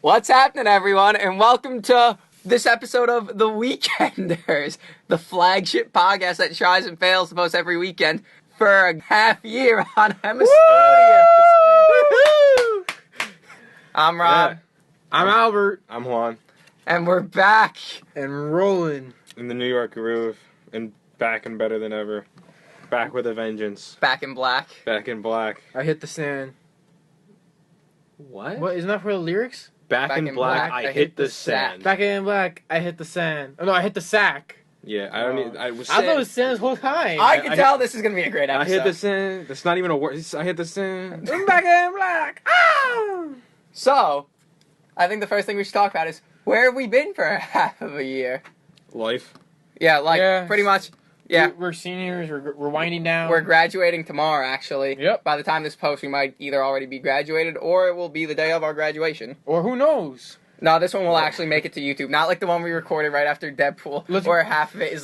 What's happening, everyone, and welcome to this episode of The Weekenders, the flagship podcast that tries and fails to post every weekend for a half year on Emma Studios. I'm Rob. Yeah. I'm Albert. I'm Juan. And we're back. And rolling. In the New York groove. And back and better than ever. Back with a vengeance. Back in black. Back in black. I hit the sand. What? What? Isn't that for the lyrics? Back in black, I hit the sand. Back in black, I hit the sand. Oh no, I hit the sack. Yeah, I don't need. I thought it was sand this whole time. I can tell this is going to be a great I episode. hit the sand. That's not even a word. I hit the sand. I'm back in black. Ah! So, I think the first thing we should talk about is where have we been for half of a year? Life. Yeah, pretty much. Yeah. We're seniors. We're winding down. We're graduating tomorrow, actually. Yep. By the time this posts, we might either already be graduated or it will be the day of our graduation. Or who knows? No, this one will actually make it to YouTube. Not like the one we recorded right after Deadpool, where half of it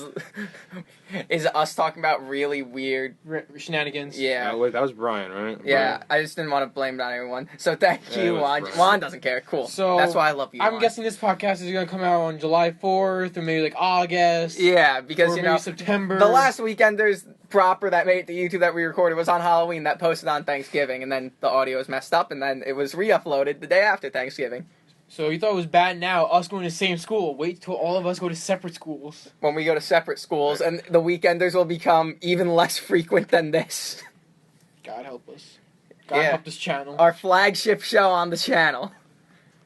is us talking about really weird Shenanigans. Yeah. That was Brian, right? Yeah, Brian. I just didn't want to blame it on everyone. So thank Yeah, you, it was Juan. Brian. Juan doesn't care. Cool. So that's why I love you, I'm Juan. guessing this podcast is going to come out on July 4th or maybe like August. Yeah, because, or you maybe know, September. the last Weekenders proper that made it to YouTube that we recorded was on Halloween, that posted on Thanksgiving, and then the audio was messed up, and then it was re-uploaded the day after Thanksgiving. So you thought it was bad now, us going to the same school. Wait till all of us go to separate schools. When we go to separate schools, and the Weekenders will become even less frequent than this. God help us. God Yeah. help this channel. Our flagship show on the channel.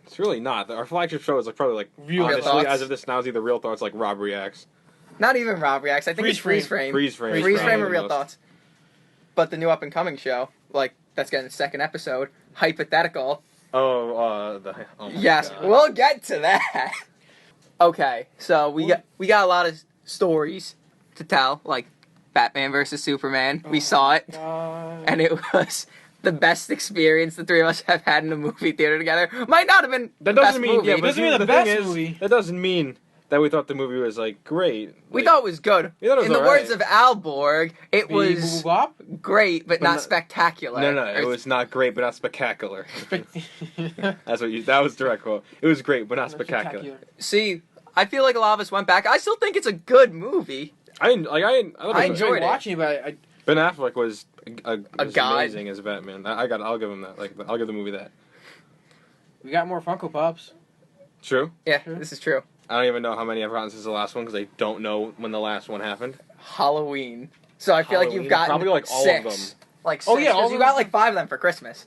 It's really not. Our flagship show is like probably like Real honestly, Thoughts. as of this now, is either Real Thoughts like Rob Reacts. Not even Rob Reacts. I think it's Freeze Frame. Freeze Frame. Freeze Frame probably and Real the most. Thoughts. But the new up-and-coming show, like, that's getting a second episode, Hypothetical. Oh my Yes, God. we'll get to that. Okay, so we got a lot of stories to tell, like Batman versus Superman. We saw it, and it was the best experience the three of us have had in a movie theater together. Might not have been That the doesn't best mean movie. yeah, but Doesn't mean the the best thing is, movie. that doesn't mean that we thought the movie was like great. We Like, thought it was good. We thought it was In the alright. words of Al Borg, it was great, but not not- spectacular. No, it was not great, but not spectacular. That's what you. That was direct quote. It was great, but not spectacular. See, I feel like a lot of us went back. I still think it's a good movie. I thought I it was- enjoyed it. watching, but Ben Affleck was was guy. amazing as Batman. I'll give him that. Like, I'll give the movie that. we got more Funko Pops. True. Yeah, Sure. this is true. I don't even know how many I've gotten since the last one because I don't know when the last one happened. Halloween. So I feel like you've Halloween, gotten probably like all six. of them. Like Oh, six, yeah, 'cause all you of got them. like 5 of them for Christmas.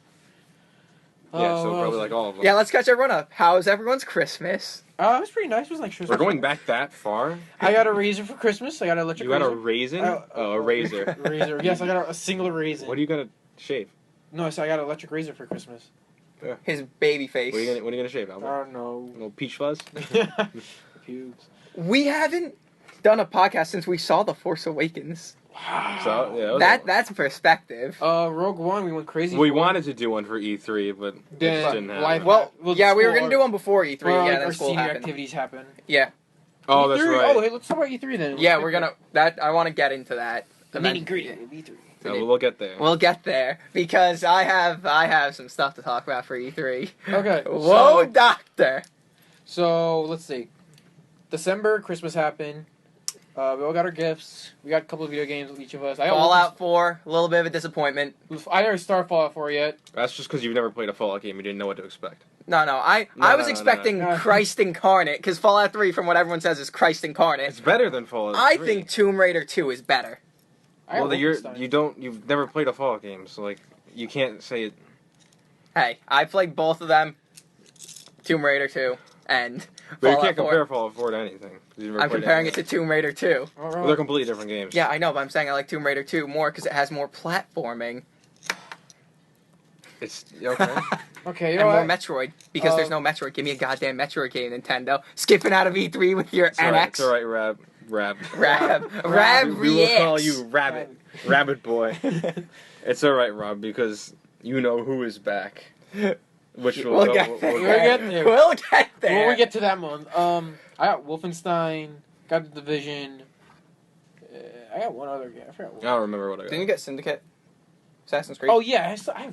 Yeah, so well, probably like all of them. Yeah, let's catch everyone up. How was everyone's Christmas? it was pretty nice. It was like We're going back that far. I got a razor for Christmas. I got an electric You got a razor. raisin? Oh, a razor. razor. Yes, I got a singular razor. What are you gonna shave? No, so I got an electric razor for Christmas. His baby face. What are you gonna shave, I Albert? don't know. A little peach fuzz? Pubes. We haven't done a podcast since we saw The Force Awakens. Wow. So yeah, That's perspective. Rogue One, we went crazy. we for. wanted to do one for E3, but it Yeah, just didn't happen. life- Well, Well, yeah, we were school- gonna do one before E3. Well, yeah, like then our school senior happened. activities happen. Yeah, Oh, that's E3? right. Oh, hey, let's talk about E3 then. yeah, we're gonna. I want to get into that. The And then- nitty gritty of E3. Yeah, we'll get there. We'll get there because I have some stuff to talk about for E3. Okay. Whoa, doctor. So let's see. December, Christmas happened. We all got our gifts. We got a couple of video games with each of us. I got Fallout 4, a little bit of a disappointment. I didn't start Fallout 4 yet. That's just because you've never played a Fallout game. You didn't know what to expect. No, I was no, expecting no. Christ Incarnate, because Fallout 3, from what everyone says, is Christ Incarnate. It's better than Fallout. I 3. think Tomb Raider 2 is better. I got Well, Wolfenstein. you've never played a Fallout game, so like you can't say it. Hey, I played both of them, Tomb Raider 2, and But you Fallout can't 4. compare Fallout 4 to anything. 'cause you've never I'm played comparing it anything. to Tomb Raider 2. All right. Well, they're completely different games. Yeah, I know, but I'm saying I like Tomb Raider 2 more because it has more platforming. It's okay. Okay, you And know more what? Metroid, because there's no Metroid. Give me a goddamn Metroid game, Nintendo. Skipping out of E3 with your It's alright, NX. it's alright, Rab. Rab We will call reacts. you Rabbit Boy. It's alright, Rob, because you know who is back. Which We'll get there. We'll get there. We'll get there. When we get to that month, I got Wolfenstein, got The Division. I got one other game. I forgot what. I don't remember what I got. Didn't you get Syndicate? Assassin's Creed? Oh yeah, I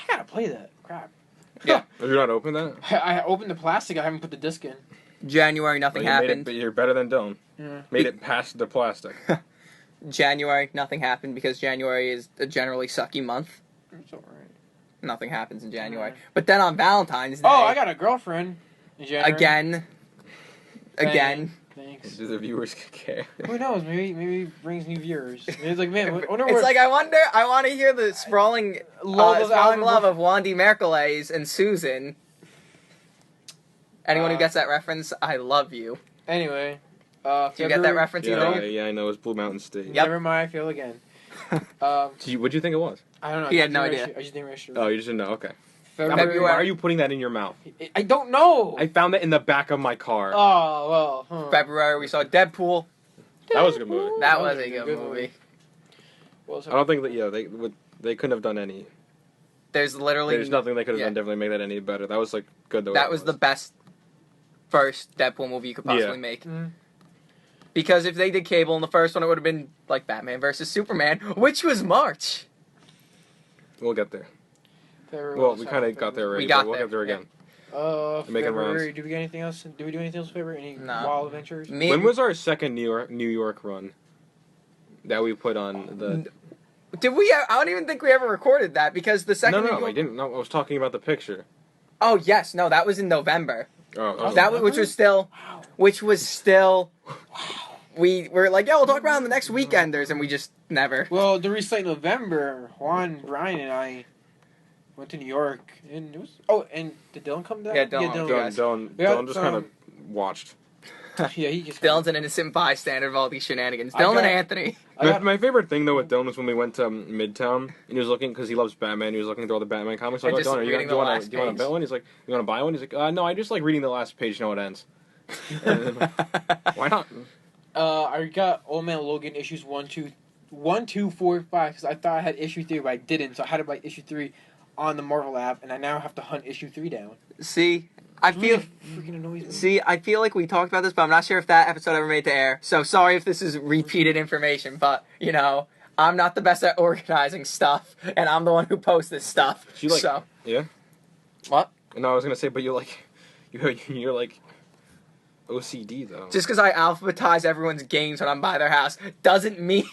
gotta play that. Crap. Yeah. Have you not opened that? I opened the plastic. I haven't put the disc in. January, nothing Well, you made happened. it, but you're better than Dylan. Yeah. Made it past the plastic. January, nothing happened because January is a generally sucky month. It's alright. Nothing happens in January. Mhm. But then on Valentine's Day, Oh, I got a girlfriend. In January. again. Thanks. Do the viewers care? Who knows? Maybe it brings new viewers. Maybe it's like, man, I wonder It's where like I want to hear the sprawling love of sprawling Albert love Bush- of Wandy Merkeles and Susan. Anyone who gets that reference, I love you. Anyway. Do you get that reference? Yeah, Either? yeah, I know. It's Blue Mountain State. Yep. Never mind. I feel again. What'd you think it was? I don't know. He I had just no didn't idea. register- I just didn't register. Oh, you just didn't know. Okay. February. Why are you putting that in your mouth? I don't know. I found that in the back of my car. Oh well. Huh. February, we saw Deadpool. That was a good movie. That was a good movie. What else I don't think that. Yeah, they couldn't have done any. There's literally There's nothing they could have yeah. done differently to make that any better. That was like good though. that was the best first Deadpool movie you could possibly Yeah. make. Mhm. Because if they did Cable in the first one, it would have been like Batman versus Superman, which was March. We'll get there. February, Well, what we else kind of happened got there February? already. We got but we'll there, get there again. Making February. rounds. Did we get anything else? Did we do anything else in February? Any No. wild adventures? Me, When was our second New York run that we put on the? did we? I don't even think we ever recorded that because the second. No, New I York- didn't. No, I was talking about the picture. Oh yes, no, that was in November. Oh, That was, which was still, Wow. which was still. We were like, yeah, we'll talk about it on the next Weekenders, and we just never. Well, to recite November, Juan, Brian, and I went to New York, and it was. Oh, and did Dylan come down? Yeah, Dylan. Dylan Yeah, just kind of watched. Yeah, he just. Dylan's an innocent bystander of all these shenanigans. I Dylan got- and Anthony. I got- My favorite thing though with Dylan was when we went to Midtown and he was looking because he loves Batman. He was looking through all the Batman comics. Like, And oh, just Dylan, reading do you the want last to page. buy one? He's like, you want to buy one? He's like, no, I just like reading the last page. To know it ends. Why not? I got Old Man Logan issues 1, 2, 4, 5 because I thought I had issue 3, but I didn't. So I had to buy issue 3 on the Marvel app, and I now have to hunt issue 3 down. See, I feel. Freaking annoys me. See, I feel like we talked about this, but I'm not sure if that episode ever made to air. So sorry if this is repeated information, but you know, I'm not the best at organizing stuff, and I'm the one who posts this stuff. She like so yeah. what? No, I was gonna say, but you're like, you're like OCD though. Just because I alphabetize everyone's games when I'm by their house doesn't mean.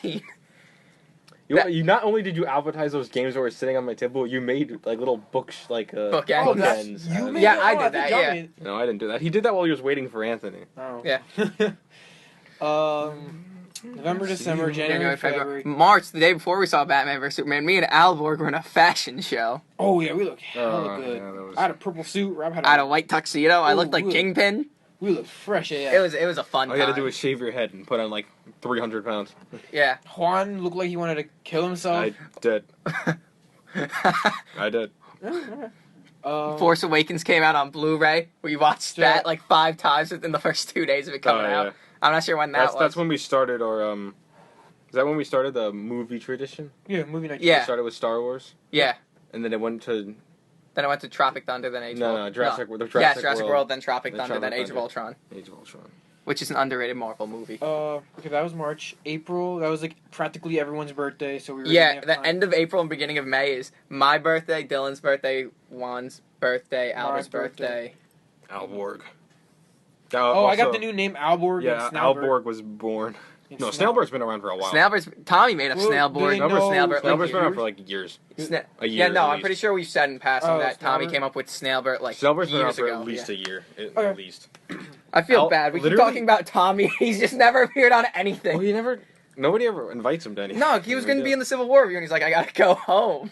You not only did you advertise those games that were sitting on my table, you made like little books like Bookends. Oh, that's, bookends. you made Yeah, it? I Oh, did that, think John yeah. made it. No, I didn't do that. He did that while he was waiting for Anthony. Oh. Yeah. November, December, January, February. March, the day before we saw Batman vs Superman, me and Alborg were in a fashion show. Oh yeah, we look hella Oh, good. yeah, that was- I had a purple suit. Rob had I had a white tuxedo. I Ooh, looked like good. Kingpin. We look fresh AF. It was a fun All you had time. to do was shave your head and put on like 300 pounds. Yeah. Juan looked like he wanted to kill himself. I did. I did. Force Awakens came out on Blu-ray. We watched Yeah. that like 5 times within the first 2 days of it coming Oh, yeah. out. I'm not sure when that was. That's when we started our Is that when we started the movie tradition? Yeah, movie night. Yeah. We started with Star Wars, Yeah. and then it went to Then I went to Tropic Thunder, then Age of no, Ultron. Jurassic Jurassic World, then Tropic then Thunder, then Tropic Age of Thunder. Ultron, Age of Ultron. which is an underrated Marvel movie. Okay, that was March. April, that was like practically everyone's birthday, so we were Yeah, the end of April and beginning of May is my birthday, Dylan's birthday, Juan's birthday, Albert's birthday. Alborg. Oh, I got the new name Alborg. Yeah, and Snailbert. Alborg was born. And No, Snail- Snailbird's been around for a while. Snailbird's Tommy made up Well, Snailboard. do they know- Snailbird. Snailbird's been around years? for like years. Sna- A year. yeah, no, at I'm pretty least. sure we've said in passing Oh, that Tommy Snailbird? came up with Snailbird like Snailbird's been around years for ago. at least Yeah. a year, at Okay. least. I feel Al- bad. We keep literally- talking about Tommy. He's just never appeared on anything. Well, he never. Nobody ever invites him to anything. No, he was going to be in the Civil War review, and he's like, I gotta go home.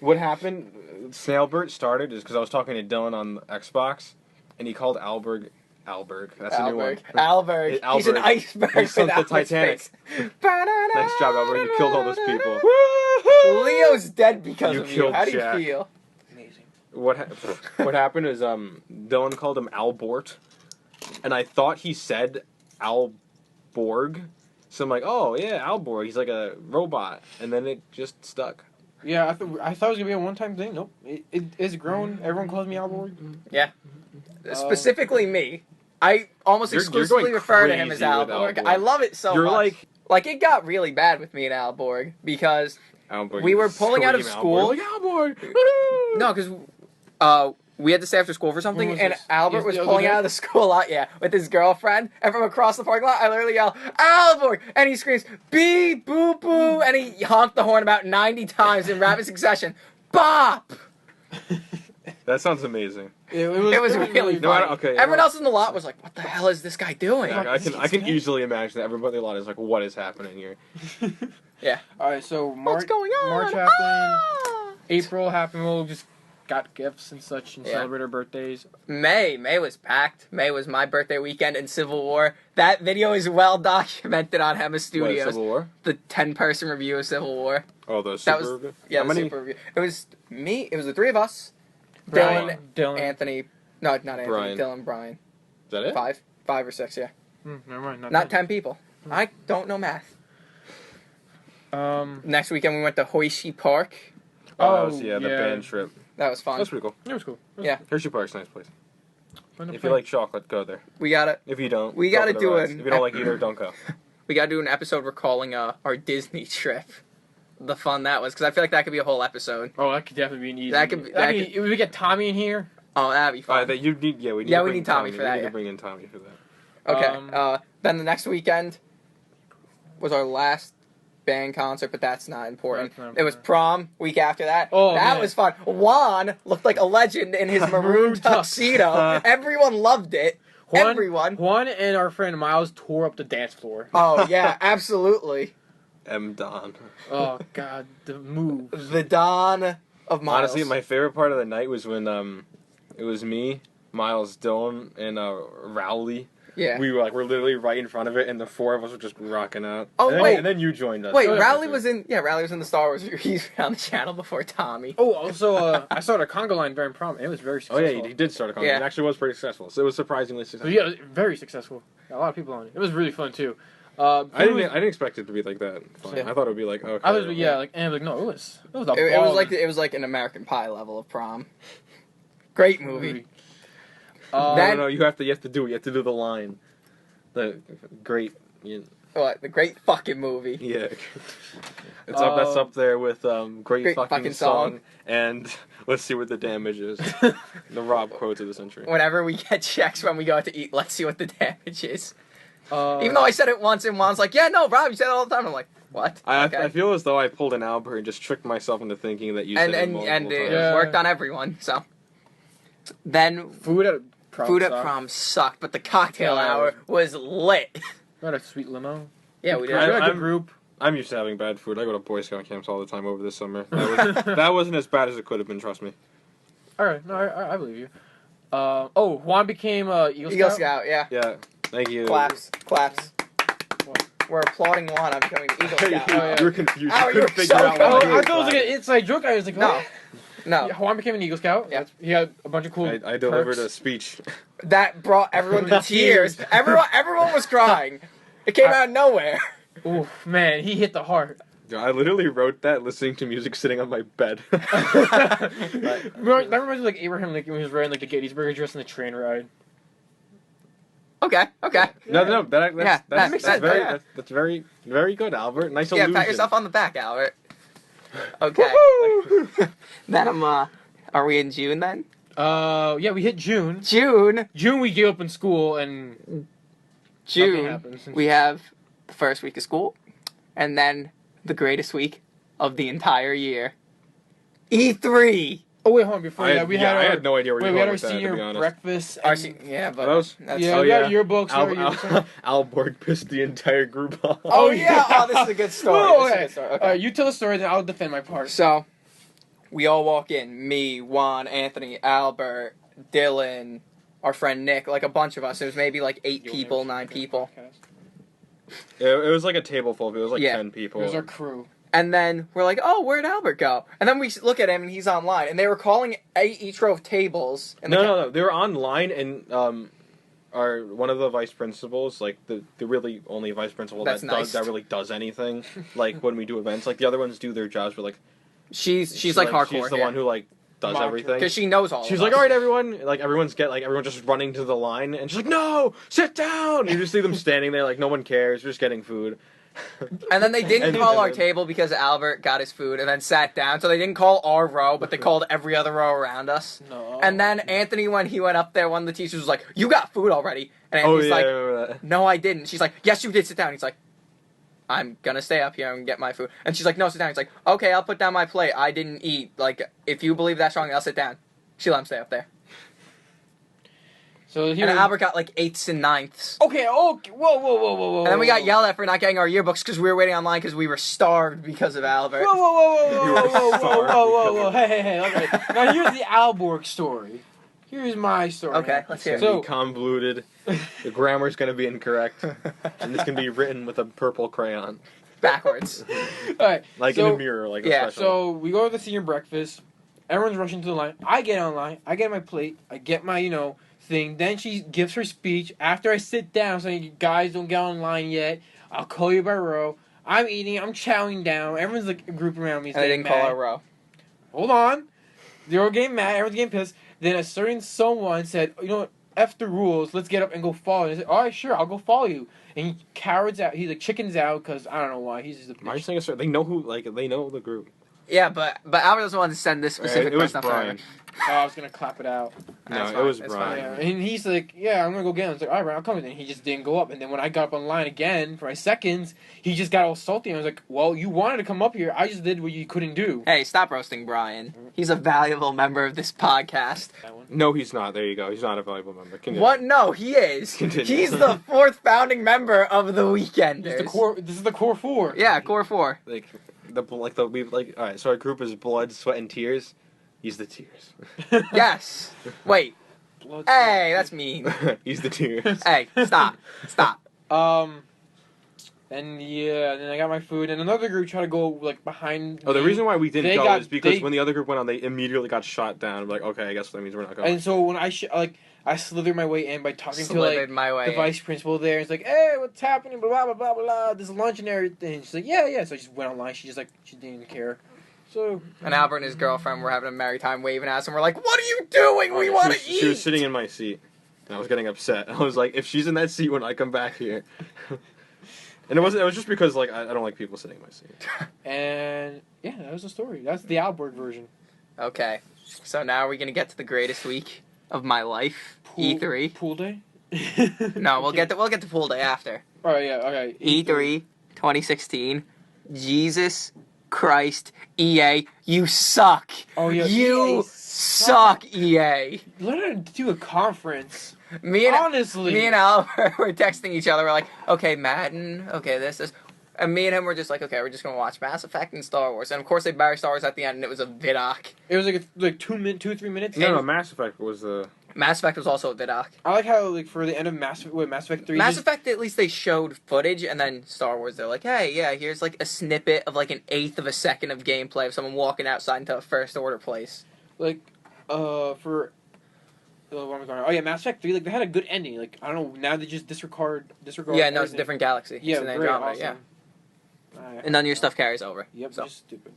What happened? Snailbird started is because I was talking to Dylan on Xbox, and he called Alberg. That's a new one. Alberg. It- He's an Alberg. iceberg He sunk the without a Titanic. space. Nice job, Alberg. You killed all those people. Leo's dead because You of you. killed How do you Jack. feel? Amazing. What happened is Dylan called him Albort, and I thought he said Alborg. So I'm like, oh yeah, Alborg. He's like a robot, and then it just stuck. Yeah, I thought it was gonna be a one-time thing. Nope, it is grown. Everyone calls me Alborg. Specifically me. I almost You're exclusively going refer to him as crazy with Alborg. Alborg. I love it so You're much. Like, it got really bad with me and Alborg because Alborg. We you were pulling out of scream school. Alborg. Like, Alborg. Woohoo! no, because We had to stay after school for something, When was and this? Albert Yes, was the other pulling day? out of the school lot, with his girlfriend, and from across the parking lot, I literally yell, Albert! And he screams, beep, boop, boo, and he honked the horn about 90 times in rapid succession. Bop! That sounds amazing. It was really No, I funny. don't- okay, Everyone no. else in the lot was like, what the hell is this guy doing? Yeah, I can easily imagine that everybody in the lot is like, what is happening here? Alright, so March, What's going on? March happened. Ah! April happened. We'll just got gifts and such and Yeah. celebrate our birthdays. May was packed. May was my birthday weekend in Civil War. That video is well documented on Hema What, Studios. Civil War? The 10-person review of Civil War. Oh, the That super was- review? Yeah, How the many? super review. It was me. It was the three of us. Brian, Dylan. Anthony. No, not Anthony. Brian. Dylan, Brian. Is that it? 5 or 6. Yeah, Never mind. not 10 people. I don't know math. Um. Next weekend we went to Hoishi Park. Oh, that was, Oh, the yeah. band trip. That was fun. That's pretty cool. It was cool. Yeah. Hershey Park's a nice place. Fun to If play. you like chocolate, go there. We gotta If you don't, We go gotta for the do rides. an- If you don't like either, don't go. do an episode recalling our Disney trip. The fun that was, because I feel like that could be a whole episode. Oh, that could definitely be an easy. That could be- that If we get Tommy in here. Oh, that'd be fun. That you need. Yeah, we need. Yeah, to we bring need Tommy for We that, need yeah. to bring in Tommy for that. Okay. Then the next weekend was our last band concert, but that's not important. That's not It was important. prom week after that. Oh, that man. was fun. Juan looked like a legend in his maroon Maroon tux. tuxedo. Everyone loved it. Everyone. Juan and our friend Miles tore up the dance floor. Oh yeah, absolutely. M. Don. Oh God, the moves. The dawn of Miles. Honestly, my favorite part of the night was when it was me, Miles, Dylan, and Rowley. yeah. We're literally right in front of it, and the four of us were just rocking out. Oh, and then, wait. and then you joined us. Wait, Oh, yeah, Rowley for was in. Yeah, Rowley was in the Star Wars. He's on the channel before Tommy. Oh, also, I saw the conga line during prom. It was very Oh successful. yeah, he did start a concert. Yeah. It actually was pretty successful. So it was surprisingly So, successful. yeah, very successful. Got a lot of people on it. It was really fun too. I didn't expect it to be like that. Fun. Yeah. I thought it would be like okay. I was no, it was a It was like an American Pie level of prom. Great movie. No, no, you have to do it. You have to do the line. The great. What, the great fucking movie. Yeah. That's up there with great fucking song and let's see what the damage is. The Rob quote of the century. Whenever we get checks when we go out to eat, let's see what the damage is. Uh, Even though I said it once and Juan's like, yeah, no, Rob, you said it all the time. I'm like, what? I feel as though I pulled an Albert and just tricked myself into thinking that you said it multiple and it times. Yeah. worked on everyone, so. Then food at prom. food at sucked. prom sucked, but the cocktail Yeah. hour was lit. We had a sweet limo. Yeah, we did. We had a good I'm- group. I'm used to having bad food. I go to Boy Scout camps all the time over the summer. That wasn't as bad as it could have been, trust me. All right, no, I believe you. Juan became Eagle Eagle Scout. Scout, yeah. Yeah, thank you. Claps. What? We're applauding Juan on becoming Eagle you, Scout. Oh, yeah. you were confused. Oh, you you're couldn't figure so out Oh, why confused. you I were thought it was like clapping. an inside joke. I was like, No. what? No. Yeah, Juan became an Eagle Scout. Yeah. He had a bunch of cool. I delivered perks. a speech. That brought everyone to tears. Everyone was crying. It came out of nowhere. Ooh, man, he hit the heart. I literally wrote that listening to music sitting on my bed. That reminds me of like Abraham Lincoln when he was riding like the Gettysburg Address on the train ride. Okay. No, that makes that's sense. very, Yeah. that's very, very good, Albert. Nice Yeah, illusion. pat yourself on the back, Albert. Okay. Then are we in June then? Yeah, we hit June. June. June we gave up in school and nothing June. happened. We have the first week of school, and then the greatest week of the entire year. E3. Oh wait, hold on. Before I that, had, we yeah, had I our had no idea where you we were had going our with that, to be senior honest. breakfast. Our and- se- yeah, but Those? that's yeah, Oh, we got yeah. yearbooks. we got yearbooks. Alborg pissed the entire group off. Oh yeah. Oh, this is a good story. Oh, This is a okay. good story. Okay. You tell the story, then I'll defend my part. So, we all walk in. Me, Juan, Anthony, Albert, Dylan, our friend Nick, like a bunch of us. It was maybe like 8 people, 9 people. It was like a table full. It was like Yeah. 10 people. It was our crew. And then we're like, oh, where'd Albert go? And then we look at him and he's online. And they were calling each row of tables. And No. They were online, and one of the vice principals, like the really only vice principal That's nice. that really does anything. Like when we do events, like the other ones do their jobs, but like She's like hardcore. She's the one who like does Monitor. everything. Because she knows all She's of like, us. all right, everyone. Like everyone's just running to the line, and she's like, no, sit down. You just see them standing there, like no one cares, just getting food. And then they didn't And- call and our then- table because Albert got his food and then sat down. So they didn't call our row, but they called every other row around us. No. And then Anthony, when he went up there, one of the teachers was like, "You got food already?" And Oh Anthony's yeah, I like, remember that. "No, I didn't." She's like, "Yes, you did. Sit down." He's like, "I'm gonna stay up here and get my food." And she's like, "No, sit down." He's like, "Okay, I'll put down my plate. I didn't eat. Like, if you believe that strongly, I'll sit down." She let him stay up there. So here. And Albert got like 8s and 9ths. Okay. Whoa. Whoa. And then we got yelled at for not getting our yearbooks because we were waiting online because we were starved because of Albert. Whoa. Hey. Okay. Now here's the Alborg story. Here's my story. Okay, let's hear It's it. gonna be convoluted. The grammar's gonna be incorrect, and it's gonna be written with a purple crayon, Backwards. All right. like so, in a mirror, like yeah, a special. So we go to the senior breakfast. Everyone's rushing to the line. I get online. I get my plate. I get my thing. Then she gives her speech. After I sit down, saying, "You guys don't get online yet. I'll call you by row." I'm eating. I'm chowing down. Everyone's like a group around me. is And they getting didn't call mad. our row. Hold on. They're all getting mad. Everyone's getting pissed. Then a certain someone said, "You know what? F the rules. Let's get up and go follow." And I said, "All right, sure. I'll go follow you." And he cowards out. He like chickens out because I don't know why. He's just a Am I bitch. just saying? They know who, they know the group. Yeah, but Albert doesn't want to send this specific It was person up Brian. there. Oh, I was gonna clap it out. No, That's it fine, was that's Brian. Yeah. And he's like, "Yeah, I'm gonna go get him." I was like, "All right, I'll come." And then he just didn't go up. And then when I got up online again for my seconds, he just got all salty. And I was like, "Well, you wanted to come up here. I just did what you couldn't do." Hey, stop roasting Brian. He's a valuable member of this podcast. That one. No, he's not. There you go. He's not a valuable member. Continue. What? No, he is. Continue. He's the 4th founding member of the Weekenders. This is the core. This is the core four. Yeah, core 4. All right. So our group is blood, sweat, and tears. He's the tears. Yes. Wait. Blood, Hey, that's mean. He's the tears. Hey, stop. Stop. And yeah, and then I got my food, and another group tried to go like behind. Oh, the me. reason why we didn't They go got- is because they- when the other group went on, they immediately got shot down. I'm like, okay, I guess that means we're not going. And so when I slithered my way in by talking to Slithered like my way. the vice principal there. It's like, "Hey, what's happening? Blah blah blah blah blah. This lunch and everything." She's like, "Yeah." So I just went online. She didn't even care. So And Albert and his girlfriend were having a merry time waving at us, and we're like, "What are you doing? We want to eat." She was sitting in my seat, and I was getting upset. I was like, if she's in that seat when I come back here. And it was just because I don't like people sitting in my seat. and yeah, that was the story. That's the Alborg version. Okay, so now we're gonna get to the greatest week of my life, E3. Pool day. No, we'll get to pool day after. Oh yeah. Okay. E3 2016. Jesus Christ, EA, you suck. Oh yeah. You EA suck, EA. Let her do a conference. Me and Honestly. Albert were texting each other. We're like, okay, Madden, okay, this. And me and him were just like, okay, we're just gonna watch Mass Effect and Star Wars. And of course, they buried Star Wars at the end, and it was a vidoc. It was like 3 minutes. No, Mass Effect was the. Mass Effect was also a vidoc. I like how for the end of Mass Effect 3. Mass Effect, at least they showed footage, and then Star Wars, they're like, hey, yeah, here's like a snippet of like an eighth of a second of gameplay of someone walking outside into a first order place. For. What am I going? Oh yeah, Mass Effect 3. Like they had a good ending. Like I don't know. Now they just disregard. Yeah, no, it's a everything. different galaxy. Yeah, it's an great, Andromeda, awesome. yeah. And none of your stuff carries over. Yep, So just stupid.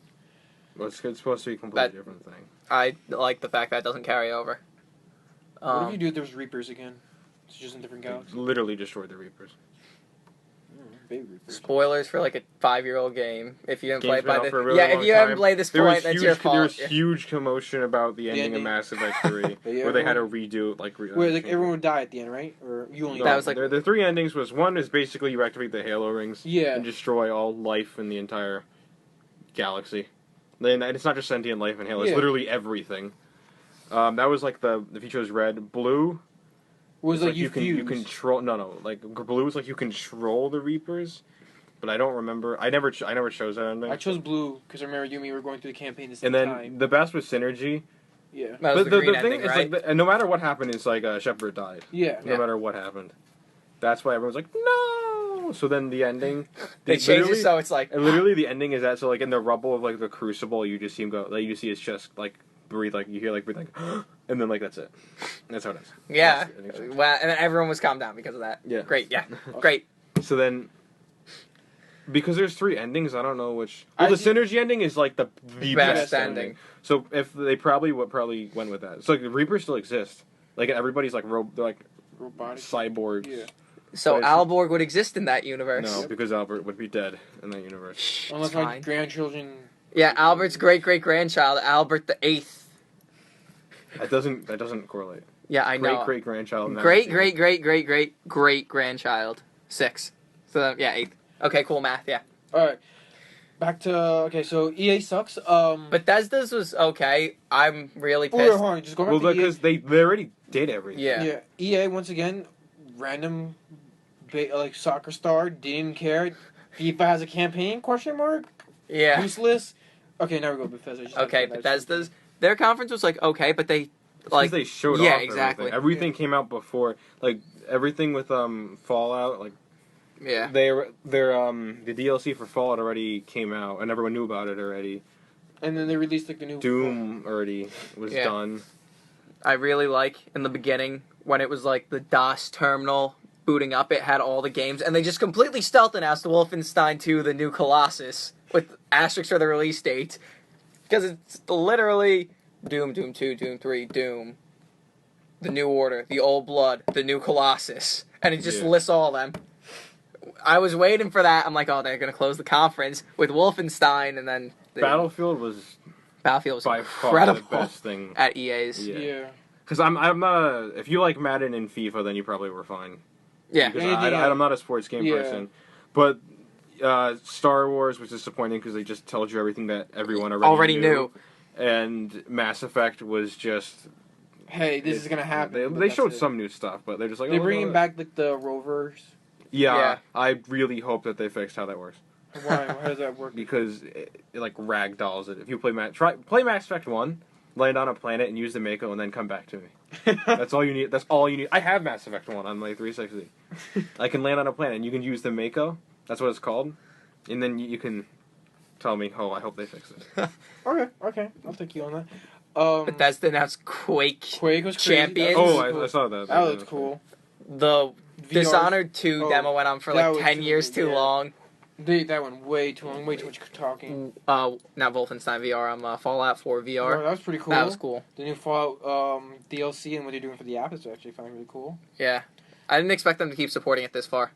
Well, it's supposed to be a completely That- different thing. I like the fact that it doesn't carry over. What if you do? There's Reapers again. It's just in different galaxies. Literally destroyed the Reapers. Baby Reapers. Spoilers for like a 5-year-old game. If you didn't play Game's it by been out the for a really if long you haven't time. played this There was point, that's huge, your there fault. was huge commotion about the ending of ending. Mass Effect 3, Yeah, where they had to redo Where like everyone would die at the end, right? Or you only. No, That die. was like- the three endings was one is basically you activate the Halo rings Yeah. and destroy all life in the entire galaxy. Then and it's not just sentient life in Halo; it's Yeah. literally everything. That was like the feature was red, blue. Was it's like you you fuse. control like blue is like you control the Reapers, but I don't remember. I never chose that ending. I chose blue because I remember you and me were going through the campaign the same and then time. the best was synergy. Yeah. That was But the green thing ending, is, right? and no matter what happened, it's like Shepard died. Yeah. No Yeah. matter what happened, that's why everyone's like, no. So then the ending, they changed literally- it so it's like And literally, the ending is that. So, like in the rubble of like the Crucible, you just see him go. Like you just see his chest like breathe. Like you hear like breathe like, and then like that's it. That's how it is. yeah. That's the ending. Well, and then everyone was calmed down because of that. Yeah. Great. Yeah. Great. So then, because there's 3 endings, I don't know which. I Well, the ju- synergy ending is like the Best best ending. So if they probably went with that. So like, the Reapers still exist. Like everybody's like they're like Robotic. cyborgs. Yeah. So But it's- Alborg would exist in that universe. No, because Albert would be dead in that universe. Shh, Unless it's my fine. grandchildren. Yeah, Albert's great-great-grandchild, Albert the Eighth. That doesn't correlate. Yeah, I know. Great grandchild. Great-great-great-great-great-grandchild. 6. So, yeah, 8th. Okay, cool math, yeah. All right. Back to so EA sucks. Bethesda's was okay. I'm really Oh, pissed. hold on, just go back Well, to EA. because they already did everything. Yeah. Yeah, EA once again, random, like soccer star didn't care. FIFA has a campaign? Question mark. Yeah. Useless. Okay, now we go Bethesda. Just Okay, like that. Bethesda's. Their conference was like okay, but they Because like they showed yeah, off exactly. Everything came out before, like everything with Fallout, like yeah. their the DLC for Fallout already came out and everyone knew about it already. And then they released like the new Doom already was Yeah. done. I really like in the beginning when it was like the DOS terminal booting up, it had all the games, and they just completely stealth announced Wolfenstein 2: The New Colossus with asterisks for the release date, because it's literally Doom, Doom 2, Doom 3, Doom, The New Order, The Old Blood, The New Colossus, and it just Yeah. lists all of them. I was waiting for that. I'm like, oh, they're gonna close the conference with Wolfenstein, and then Battlefield was Battlefield was by far incredible the best thing. at EA's. Yeah. Yeah. Because I'm not a. If you like Madden and FIFA, then you probably were fine. Yeah. Because Anything else? I'm not a sports game Yeah. person. But Star Wars was disappointing because they just told you everything that everyone already knew. And Mass Effect was just. Hey, this is gonna happen. They, but they that's showed it. some new stuff, but they're just like. They're oh, bringing no. back like the rovers. Yeah, Yeah. I really hope that they fixed how that works. Why? How does that work? Because it like ragdolls it. If you play play Mass Effect 1, land on a planet and use the Mako and then come back to me. That's all you need. That's all you need. I have Mass Effect 1 on my 360. I can land on a planet and you can use the Mako. That's what it's called. And then you can tell me, oh, I hope they fix it. Okay, I'll take you on that. Bethesda announced Quake. Quake was crazy. Champions. That was Oh, really cool. I saw that. That was cool. The VR Dishonored 2 oh, demo went on for that like was 10 too years good, too yeah. long. That went way too long. Way too much talking. Not Wolfenstein VR, Fallout 4 VR. Oh, that was pretty cool. That was cool. The new Fallout DLC and what they're doing for the app is actually found really cool. Yeah. I didn't expect them to keep supporting it this far.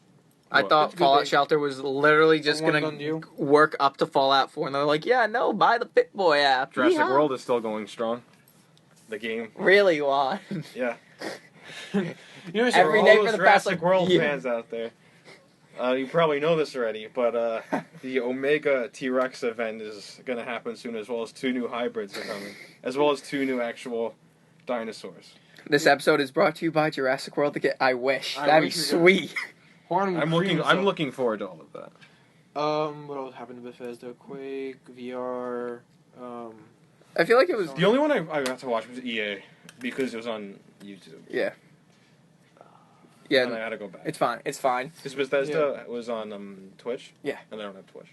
I What? thought It's a good Fallout thing. Shelter was literally just One going gun deal. to work up to Fallout 4. And they're like, yeah, no, buy the Pip-Boy app. Jurassic Yeehaw. World is still going strong. The game. Really, Juan? Yeah. You know, Every all day those for the past, Jurassic like, World year. fans out there. You probably know this already, but the Omega T-Rex event is going to happen soon, as well as 2 new hybrids are coming, as well as 2 new actual dinosaurs. This episode is brought to you by Jurassic World. I wish. I That'd be wish we sweet. I'm looking forward to all of that. What else happened to Bethesda? Quake, VR. I feel like it was... The only one I got to watch was EA because it was on YouTube. Yeah. And I Yeah, had to go back. it's fine. It's fine. Because Bethesda was on Twitch. Yeah. And I don't have Twitch.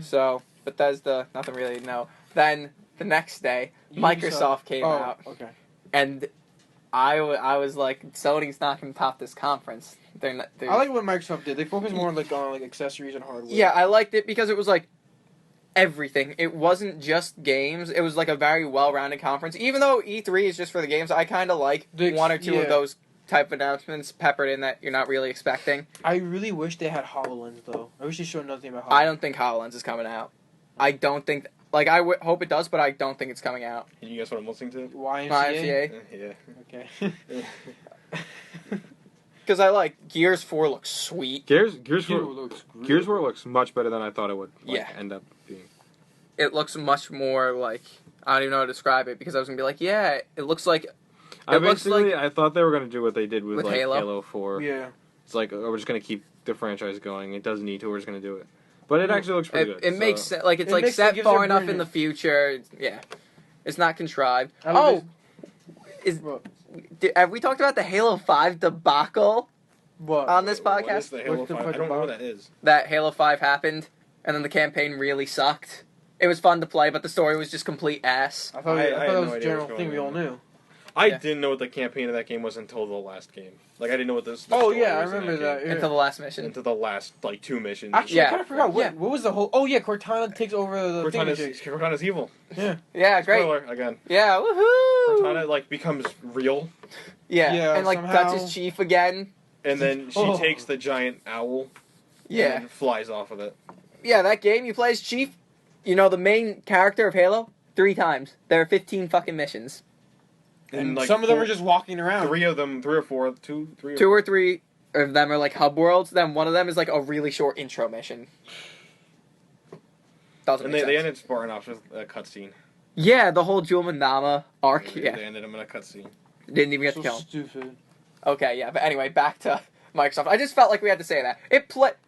So, Bethesda, nothing really, no. Then, the next day, Microsoft came out, Okay. and I was like, Sony's not going to top this conference. They're not, I like what Microsoft did. They focused more on like accessories and hardware. Yeah, I liked it because it was like everything. It wasn't just games. It was like a very well-rounded conference. Even though E3 is just for the games, I kind of like one or two of those type of announcements peppered in that you're not really expecting. I really wish they had HoloLens though. I wish they showed nothing about HoloLens. I don't think HoloLens is coming out. I don't think... Like, I hope it does, but I don't think it's coming out. You guess what I'm listening to? YMCA. YMCA. Yeah. Okay. Because I like... Gears 4 looks sweet. Gears Gears 4 looks much better than I thought it would Yeah. end up being. It looks much more like... I don't even know how to describe it, because I was going to be like, yeah, it looks like... I looks I thought they were going to do what they did with like Halo? Halo 4. Yeah. It's like, oh, we're just going to keep the franchise going. It doesn't need to. We're just going to do it. But it actually looks pretty good. It makes so. sense. Like, it's It like makes- set gives you a far enough in brilliant- the future. Yeah. It's not contrived. I love What? Have we talked about the Halo 5 debacle What? on this What podcast? is the Halo What's the 5? I fuck don't know what about? that is. That Halo 5 happened, and then the campaign really sucked. It was fun to play, but the story was just complete ass. I thought, I I had thought no that was a idea general what was thing we all going knew. I Yeah. didn't know what the campaign of that game was until the last game. Like, I didn't know what this. the Oh story yeah, I was in remember that. game. Yeah. Until the last mission. Into the last, like, 2 missions. Actually, Yeah. I kind of forgot. Yeah. What was the whole... Oh yeah, Cortana takes over the Cortana's, thing. Cortana's evil. Yeah. Yeah, great. Spoiler, again. Yeah, woohoo! Cortana, like, becomes real. Yeah, Yeah, and like somehow- touches Chief again. and then she Oh. takes the giant owl Yeah. and flies off with it. Yeah, that game you play as Chief, you know, the main character of Halo, 3 times. There are 15 fucking missions. And like, some of them four- are just walking around. 3 of them, 3 or 4, 2, 3 or 2 or 3 of them are like hub worlds, then one of them is like a really short intro mission. Doesn't And make they sense. ended Spartan off with a cutscene. Yeah, the whole Jewel Mandama arc, They yeah. ended him in a cutscene. Didn't even get So to kill him. stupid. Okay, yeah, but anyway, back to Microsoft. I just felt like we had to say that.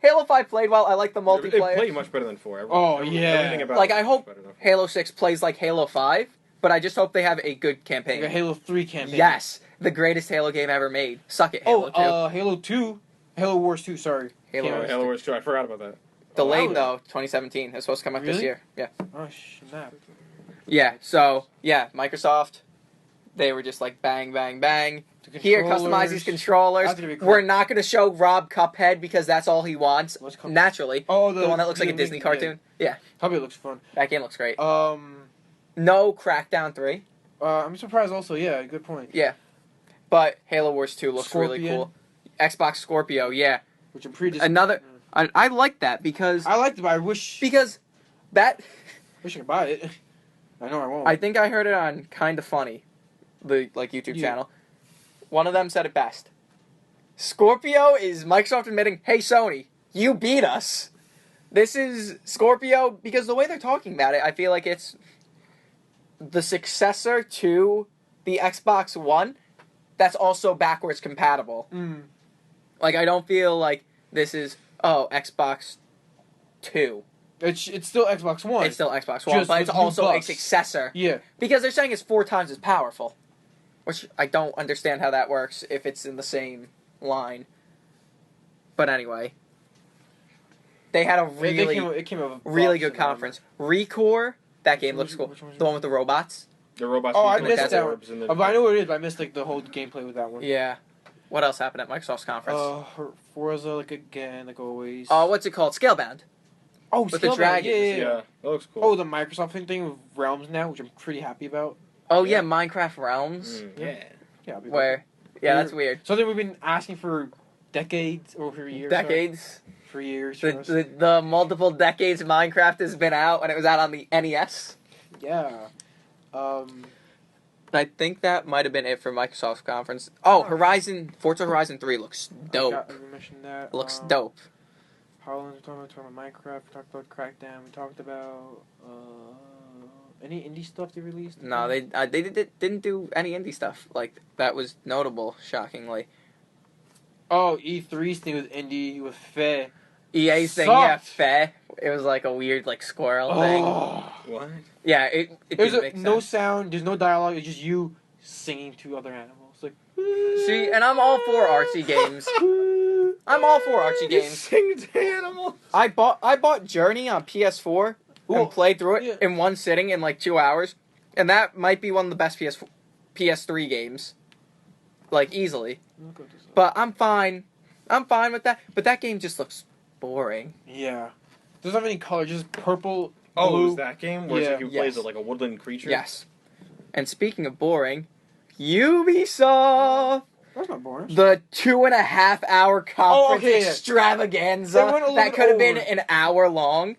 Halo 5 played well, I like the It multiplayer. played much better than 4. Oh, yeah. Everything about Like, it I was hope better than 4. Halo 6 plays like Halo 5, but I just hope they have a good campaign. Like a Halo 3 campaign. Yes, the greatest Halo game ever made. Suck it, Halo 2. Halo 2. Halo Wars 2, sorry. Halo Came out- Wars. Halo Wars 2, I forgot about that. Delayed Oh, though, 2017. It's supposed to come out this Really? year. Yeah. Oh, snap. Yeah, so, yeah, Microsoft, they were just like bang, bang, bang. The Here, customize these controllers. That's gonna be cool. We're not going to show Rob Cuphead because that's all he wants. What's Cuphead? Naturally. Oh, The one that looks like a the Disney Link- cartoon. Yeah, Probably looks fun. that game looks great. No, Crackdown 3, I'm surprised also, yeah, good point. but Halo Wars 2 looks really Scorpion. cool. Xbox Scorpio, yeah. Which I'm pretty Another- I like that because I liked it, but I wish that I could buy it. I know I won't. I think I heard it on Kinda Funny, the YouTube Yeah. channel. One of them said it best. Scorpio is Microsoft admitting, "Hey Sony, you beat us." This is Scorpio because the way they're talking about it, I feel like it's the successor to the Xbox One that's also backwards compatible. Like, I don't feel like this is Xbox 2. It's still Xbox One. It's still Xbox One, Just but it's with new also a buffs. successor. Yeah. Because they're saying it's 4 times as powerful. Which I don't understand how that works if it's in the same line. But anyway. They had a It came out with really buffs good and whatever. conference. Recore, that game looks cool. Which one was The one with the robots. The robots. Oh, I eating the missed that one. orbs and the- But I know what it is, but I missed like the whole gameplay with that one. Yeah. What else happened at Microsoft's conference? Forza, like again, like always. What's it called? Scalebound. Oh, with the Scalebound, dragons. Yeah, that looks cool. Oh, the Microsoft thing with Realms now, which I'm pretty happy about. Oh yeah, Yeah. Minecraft Realms. Yeah. Yeah, I'll be Where that's weird. something we've been asking for decades or for years. Decades. For years. The, for us. the multiple decades Minecraft has been out, and it was out on the NES. Yeah. I think that might have been it for Microsoft's conference. Forza Horizon 3 looks dope. We mentioned that. Looks dope. Holland's talking about Minecraft. We talked about Crackdown. We talked about any indie stuff they released. No, they didn't do any indie stuff. Like, that was notable, shockingly. Oh, E3's thing with indie with Faye. EA's thing, Sucked. yeah, fair. It was like a weird, like, squirrel thing. Oh. What? Yeah, it There's didn't make no sense. sound. There's no dialogue. It's just you singing to other animals. Like. See, and I'm all for artsy games. I'm all for artsy You games. sing to animals. I bought Journey on PS4 Ooh, and played through it yeah. in one sitting in like 2 hours, and that might be one of the best PS3 games, like easily. But I'm fine with that. But that game just looks boring. Yeah. Doesn't have any color. Just purple. Oh, blue. it was that game where it's like you Yes. plays like a woodland creature? Yes. And speaking of boring, Ubisoft, That's not boring. the 2.5 hour conference okay, yeah. extravaganza They went a little that bit could have been over. an hour long.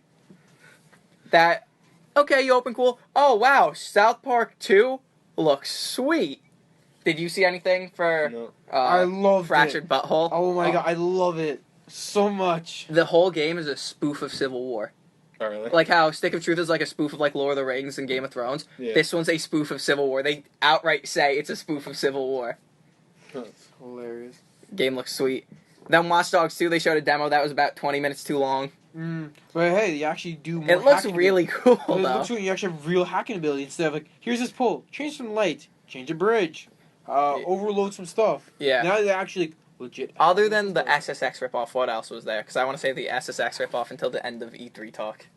You open cool. Oh wow, South Park 2 looks sweet. Did you see anything for No. I love Fractured Butthole? Oh my god, I love it so much. The whole game is a spoof of Civil War. Oh, really? Like how Stick of Truth is like a spoof of like Lord of the Rings and Game of Thrones. Yeah. This one's a spoof of Civil War. They outright say it's a spoof of Civil War. It's hilarious. Game looks sweet. Then Watch Dogs 2, they showed a demo that was about 20 minutes too long. But hey, you actually do more It looks hacking really cool ability. It though. looks cool. You actually have real hacking ability instead of like, here's this pole, change some lights, change a bridge, overload some stuff. Yeah. Now they're actually legit. Other than the SSX ripoff, what else was there? Because I want to say the SSX ripoff until the end of E3 talk.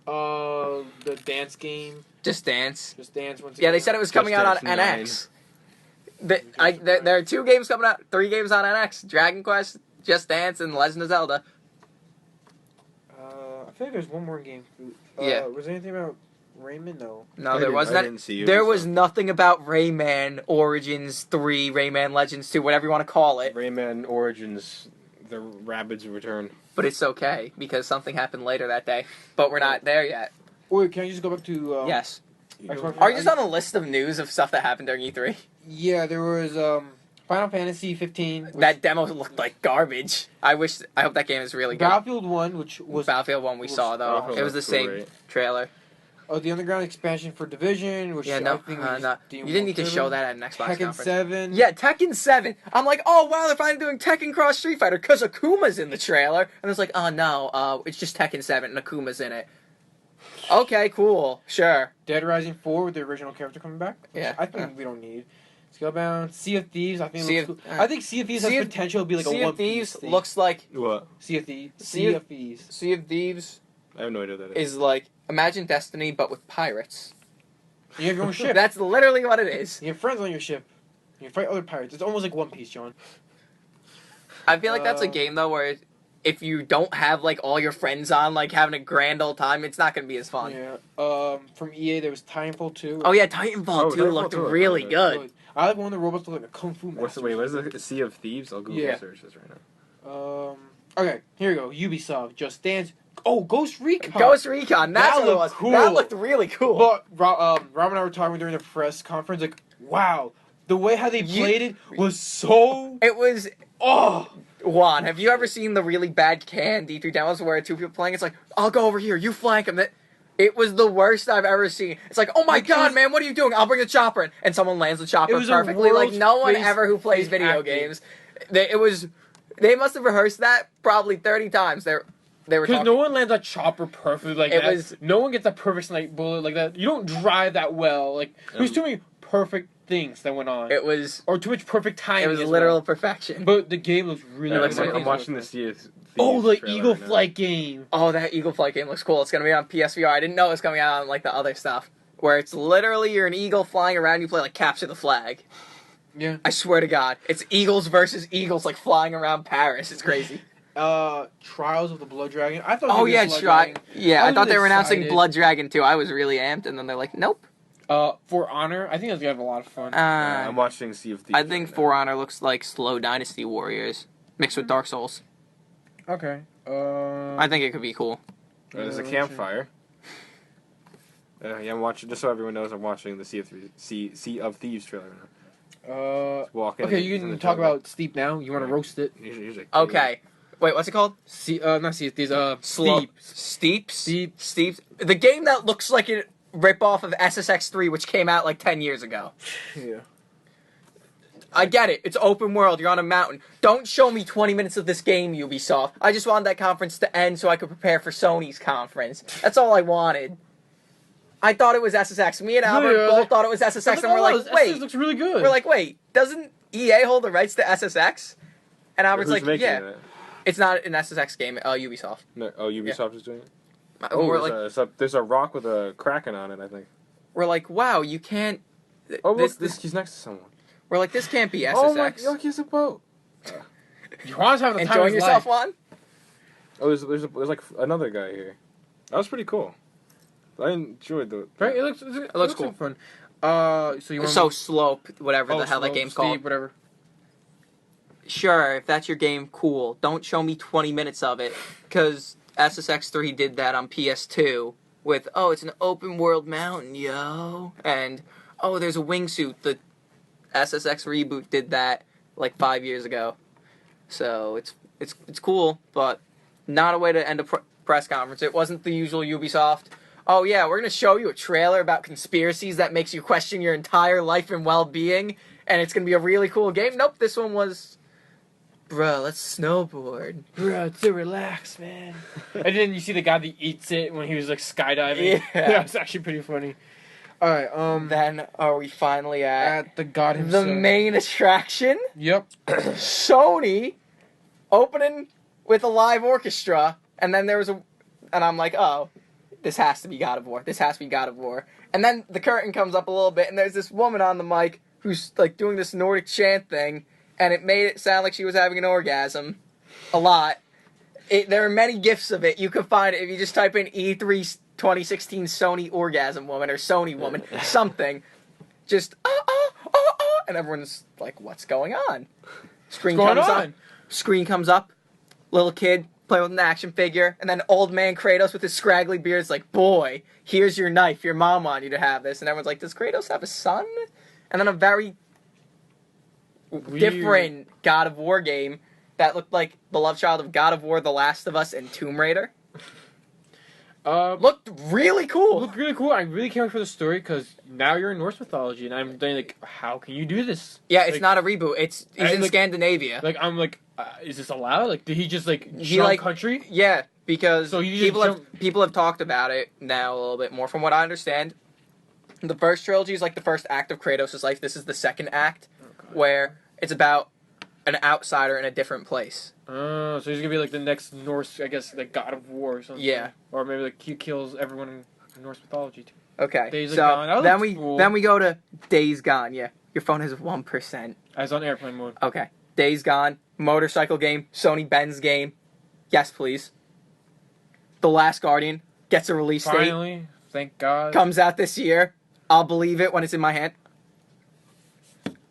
The dance game, Just Dance. just dance once. Yeah, they again. said it was coming out on Dance 9. NX. There are 2 games coming out, 3 games on NX. Dragon Quest, Just Dance, and Legend of Zelda. I feel like there's one more game. Yeah. Was there anything about Rayman, no. No, there was I not. didn't see There Ubisoft. was nothing about Rayman Origins 3, Rayman Legends 2, whatever you want to call it. Rayman Origins, the Rabbids Return. But it's okay because something happened later that day. But we're not there yet. Wait, can I just go back to Yes. Xbox? Are you just on a list of news of stuff that happened during E3? Yeah, there was Final Fantasy 15. That demo looked like garbage. I hope that game is really good. Battlefield 1, which was Battlefield 1 we saw though. Battlefield It was the looked same great. trailer. the Underground expansion for Division, which Yeah, I no, think no. You didn't need to show that at an Xbox Tekken conference. 7. Yeah, Tekken 7. I'm like, oh wow, they're finally doing Tekken Cross Street Fighter because Akuma's in the trailer. And it's like, oh no, it's just Tekken 7 and Akuma's in it. Okay, cool, sure. Dead Rising 4 with the original character coming back. Which Yeah. I think we don't need. Scalebound, Sea of Thieves. I think it Sea looks of- cool. I think Sea of Thieves has Sea of- potential to be like Sea a One of Thieves Piece thing. looks like What? Sea of Thieves. Sea Sea of- of Thieves. Sea of Thieves I have no idea what that is. is like imagine Destiny but with pirates. You have your own ship. That's literally what it is. You have friends on your ship. You fight other pirates. It's almost like One Piece, John. I feel like that's a Uh, game though where if you don't have like all your friends on, like having a grand old time, it's not gonna be as fun. Yeah. From EA, there was Titanfall 2. Oh yeah, Titanfall Oh, 2 Titanfall looked 2 looked really really good. I like when the robots look like a kung fu master. What is the Sea of Thieves? I'll Google Yeah. search this right now. Okay, here we go. Ubisoft, Just Dance. Oh, Ghost Recon. Ghost Recon, that's That what it was. looked cool. That looked really cool. But Rob and I were talking during the press conference, like, wow, the way how they played it was so. It was Oh, Juan. Have you ever seen the really bad canned D3 demos where two people playing? It's like, I'll go over here, you flank him. It was the worst I've ever seen. It's like, oh my god, man, what are you doing? I'll bring the chopper in, and someone lands the chopper It was a perfectly. Like world's no one face- ever who plays face video acting. games. They must have rehearsed that probably 30 times. They were because talking. no one lands a chopper perfectly like It that. was- No one gets a perfect snipe bullet like that. You don't drive that well. Like, there's too many perfect things that went on, It was or too much perfect timing. it was as literal well. perfection. But the game looks really. It looks good. like- I'm watching the Sea of Thieves. Oh, the trailer Eagle right now. Flight game. Oh, that Eagle Flight game looks cool. It's gonna be on PSVR. I didn't know it was coming out on like the other stuff, where it's literally you're an eagle flying around. You play like capture the flag. Yeah. I swear to God, it's eagles versus eagles, like flying around Paris. It's crazy. Trials of the Blood Dragon. I thought. Oh they yeah, did Blood try. Dragon. Yeah, I I was thought they were announcing excited. Blood Dragon 2. I was really amped, and then they're like, nope. For Honor, I think that's gonna have a lot of fun. I'm watching Sea of Thieves. I think right now. For Honor looks like slow Dynasty Warriors mixed with Dark Souls. Okay. I think it could be cool. There's a campfire. Yeah, I'm watching. Just so everyone knows, I'm watching the Sea of Thieves trailer now. Just walking. Okay, in you the can talk jungle. about Steep now. You want to roast it? Usually- Okay. Wait, what's it called? Not Steep. These Slow. Steep. Steeps. The game that looks like a rip-off of SSX3, which came out like 10 years ago. Yeah. I get it. It's open world. You're on a mountain. Don't show me 20 minutes of this game, Ubisoft. I just wanted that conference to end so I could prepare for Sony's conference. That's all I wanted. I thought it was SSX. Me and Albert Yeah. both thought it was SSX, and we're like, wait. looks really good. We're like, wait, doesn't EA hold the rights to SSX? And Albert's Who's like, making yeah. it? It's not an SSX game, Ubisoft. No, oh, Ubisoft is doing it. We're there's, like, there's a rock with a kraken on it. I think. we're like, wow, you can't. Oh, look, this, he's next to someone. we're like, this can't be SSX. Oh my! Look, he's a boat. Juan's having the time Enjoying of his yourself, life. Juan? Oh, there's like another guy here. That was pretty cool. I enjoyed the. Right? It looks cool. like fun. So you want So Slope, whatever the hell that game's called. Whatever. Sure, if that's your game, cool. Don't show me 20 minutes of it, because SSX3 did that on PS2 with, oh, it's an open world mountain, yo, and, oh, there's a wingsuit. The SSX reboot did that like 5 years ago. So it's cool, but not a way to end a press conference. It wasn't the usual Ubisoft. Oh yeah, we're gonna show you a trailer about conspiracies that makes you question your entire life and well-being, and it's gonna be a really cool game. Nope, this one was, bruh, let's snowboard. Bro, to relax, man. And then you see the guy that eats it when he was like skydiving. Yeah. That was actually pretty funny. All right. Then are we finally at the god the himself. main attraction? Yep. Sony opening with a live orchestra, and then there was and I'm like, oh, this has to be God of War. This has to be God of War. And then the curtain comes up a little bit, and there's this woman on the mic who's like doing this Nordic chant thing, and it made it sound like she was having an orgasm. A lot. There are many gifs of it. You can find it if you just type in E3 2016 Sony Orgasm Woman or Sony Woman, something. Just, and everyone's like, what's going on? Screen What's going comes on? up. Screen comes up. Little kid playing with an action figure. And then old man Kratos with his scraggly beard is like, boy, here's your knife. Your mom wanted you to have this. And everyone's like, does Kratos have a son? And then a very Weird. different God of War game that looked like the love child of God of War, The Last of Us, and Tomb Raider. Looked really cool. Looked really cool. I really can't wait for the story because now you're in Norse mythology, and I'm thinking like, how can you do this? Yeah, it's Like, not a reboot. He's in like- Scandinavia. Like I'm like, is this allowed? Like, did he just like He, jump like- country? Yeah, because So you just people have talked about it now a little bit more. From what I understand, the first trilogy is like the first act of Kratos' life. This is the second act, where it's about an outsider in a different place. So he's gonna be like the next Norse, I guess, like God of War or something. Yeah. Or maybe like he kills everyone in Norse mythology too. Okay, Days so Gone. That then looks cool. then we go to Days Gone. Yeah, your phone has 1%. As on airplane mode. Okay, Days Gone, motorcycle game, Sony Benz game. Yes, please. The Last Guardian gets a release date. Finally, thank God. Comes out this year. I'll believe it when it's in my hand.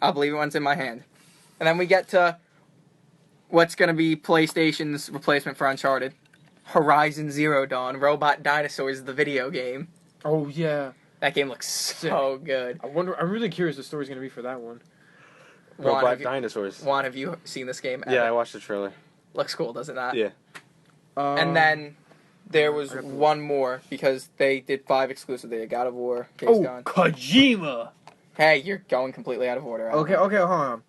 I'll believe it when it's in my hand. And then we get to what's going to be PlayStation's replacement for Uncharted. Horizon Zero Dawn, Robot Dinosaurs, the video game. Oh yeah. That game looks so good. I wonder. I'm really curious the story's gonna be for that one. Juan, Robot have you, dinosaurs. Juan, have you seen this game? Yeah, I watched the trailer. Looks cool, does it not? Yeah. And then there was one more because they did 5 exclusive. They did God of War, Days oh, Gone. Kojima. Hey, you're going completely out of order. Alan. Okay, hold on.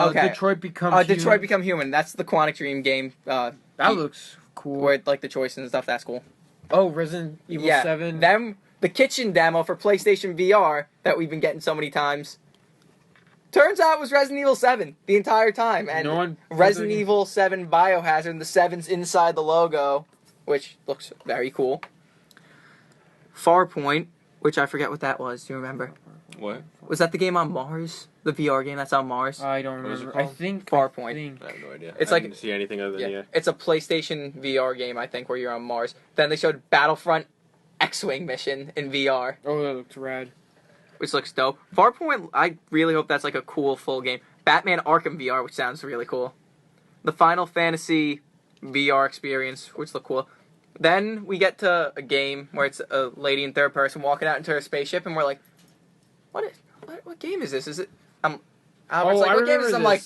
Okay. Detroit becomes. Detroit Human. Become Human. That's the Quantic Dream game. That looks cool. Where like the choices and stuff. That's cool. Oh, Resident Evil 7. Them the kitchen demo for PlayStation VR that we've been getting so many times. Turns out it was Resident Evil 7 the entire time, and No one- Resident Evil 7 Biohazard. And the 7's inside the logo, which looks very cool. Farpoint, which I forget what that was. Do you remember? What? Was that the game on Mars? The VR game that's on Mars? I don't What is it remember. I called? think Farpoint. I have no idea. It's I like- didn't see anything other than Yeah, it's a PlayStation VR game, I think, where you're on Mars. Then they showed Battlefront X-Wing mission in VR, Oh, that looks rad. which looks dope. Farpoint, I really hope that's like a cool full game. Batman Arkham VR, which sounds really cool. The Final Fantasy VR experience, which look cool. Then we get to a game where it's a lady in third person walking out into her spaceship, and we're like, what game is this? Is it? Albert's like, what game is this? I'm like,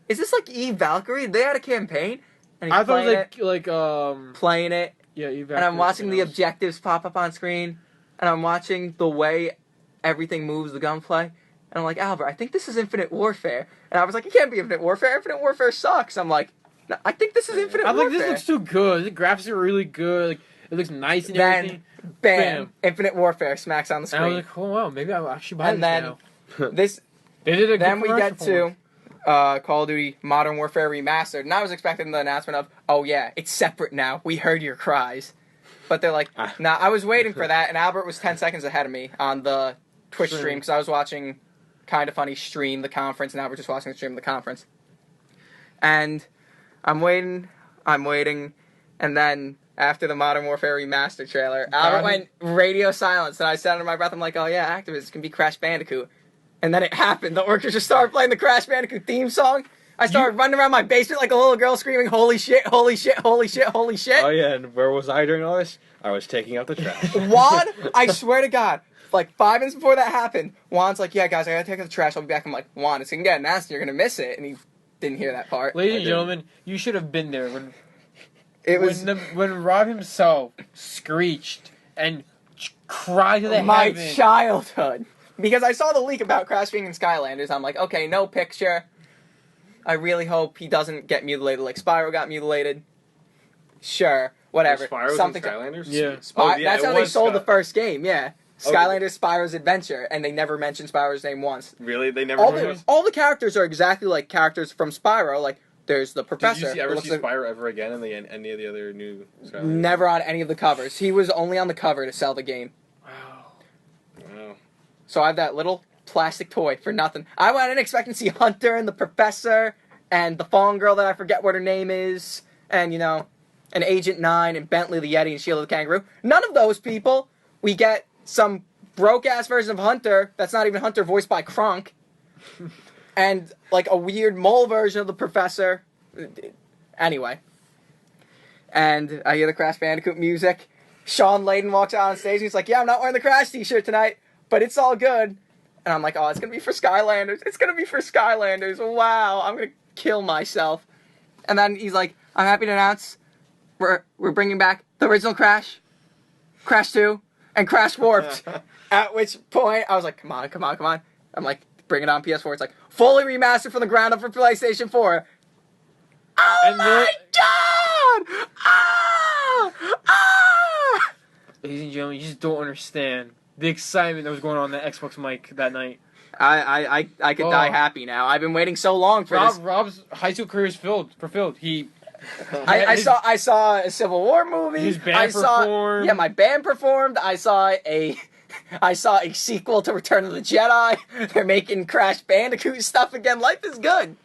is this like Eve Valkyrie? They had a campaign, and he's I thought playing it was it, playing it, yeah, and I'm watching the objectives pop up on screen, and I'm watching the way everything moves, the gunplay, and I'm like, Albert, I think this is Infinite Warfare. And I was like, it can't be Infinite Warfare. Infinite Warfare sucks. I'm like, no, I think this is Infinite I'm Warfare. like, this looks too good. The graphics are really good. Like, it looks nice and Then, everything. bam, Infinite Warfare smacks on the And I was screen. like, oh wow, maybe I'll actually buy And this then- now. This They did a Then good we get commercial to Call of Duty Modern Warfare Remastered, and I was expecting the announcement of, oh yeah, it's separate now. We heard your cries. But they're like, nah, I was waiting for that, and Albert was 10 seconds ahead of me on the Twitch stream, because I was watching Kinda Funny stream the conference, and Albert just watching the stream of the conference. And I'm waiting, and then after the Modern Warfare Remastered trailer, Albert went radio silence, and I said under my breath, I'm like, oh yeah, Activision can be Crash Bandicoot. And then it happened. The orchestra started playing the Crash Bandicoot theme song. I started running around my basement like a little girl screaming, holy shit, holy shit, holy shit, holy shit. Oh yeah, and where was I during all this? I was taking out the trash. Juan, I swear to God, like 5 minutes before that happened, Juan's like, yeah, guys, I gotta take out the trash. I'll be back. I'm like, Juan, it's gonna get nasty. You're gonna miss it. And he didn't hear that part. Ladies I and did. gentlemen, you should have been there It when Rob himself screeched and cried to the my heavens. childhood. Because I saw the leak about Crash being in Skylanders. I'm like, okay, no picture. I really hope he doesn't get mutilated like Spyro got mutilated. Sure, whatever. Spyro's Something. in Skylanders? Yeah. Oh, yeah, That's it how they was sold the Sky- first game. Yeah, Okay. Skylanders Spyro's Adventure, and they never mentioned Spyro's name once. Really? They never. All the characters are exactly like characters from Spyro. Like there's the Did professor. you who ever looks see like- Spyro ever again in any of the other new Skylanders? Never on any of the covers. He was only on the cover to sell the game. Wow. Wow. So I have that little plastic toy for nothing. I went in expecting to see Hunter and the professor and the fallen girl that I forget what her name is, and and Agent 9 and Bentley the Yeti and Sheila the Kangaroo. None of those people. We get some broke-ass version of Hunter that's not even Hunter, voiced by Kronk. And, like, a weird mole version of the Professor. Anyway. And I hear the Crash Bandicoot music. Sean Layden walks out on stage and he's like, yeah, I'm not wearing the Crash t-shirt tonight, but it's all good. And I'm like, oh, it's going to be for Skylanders. It's going to be for Skylanders. Wow, I'm going to kill myself. And then he's like, I'm happy to announce we're bringing back the original Crash, Crash 2, and Crash Warped. At which point, I was like, come on. I'm like, bring it on PS4. It's like, fully remastered from the ground up for PlayStation 4. Oh my god! Ladies and gentlemen, you just don't understand the excitement that was going on the Xbox mic that night. I could die happy now. I've been waiting so long for this. Rob's high school career is fulfilled. He I saw a Civil War movie. His band performed. Yeah, my band performed. I saw a sequel to Return of the Jedi. They're making Crash Bandicoot stuff again. Life is good.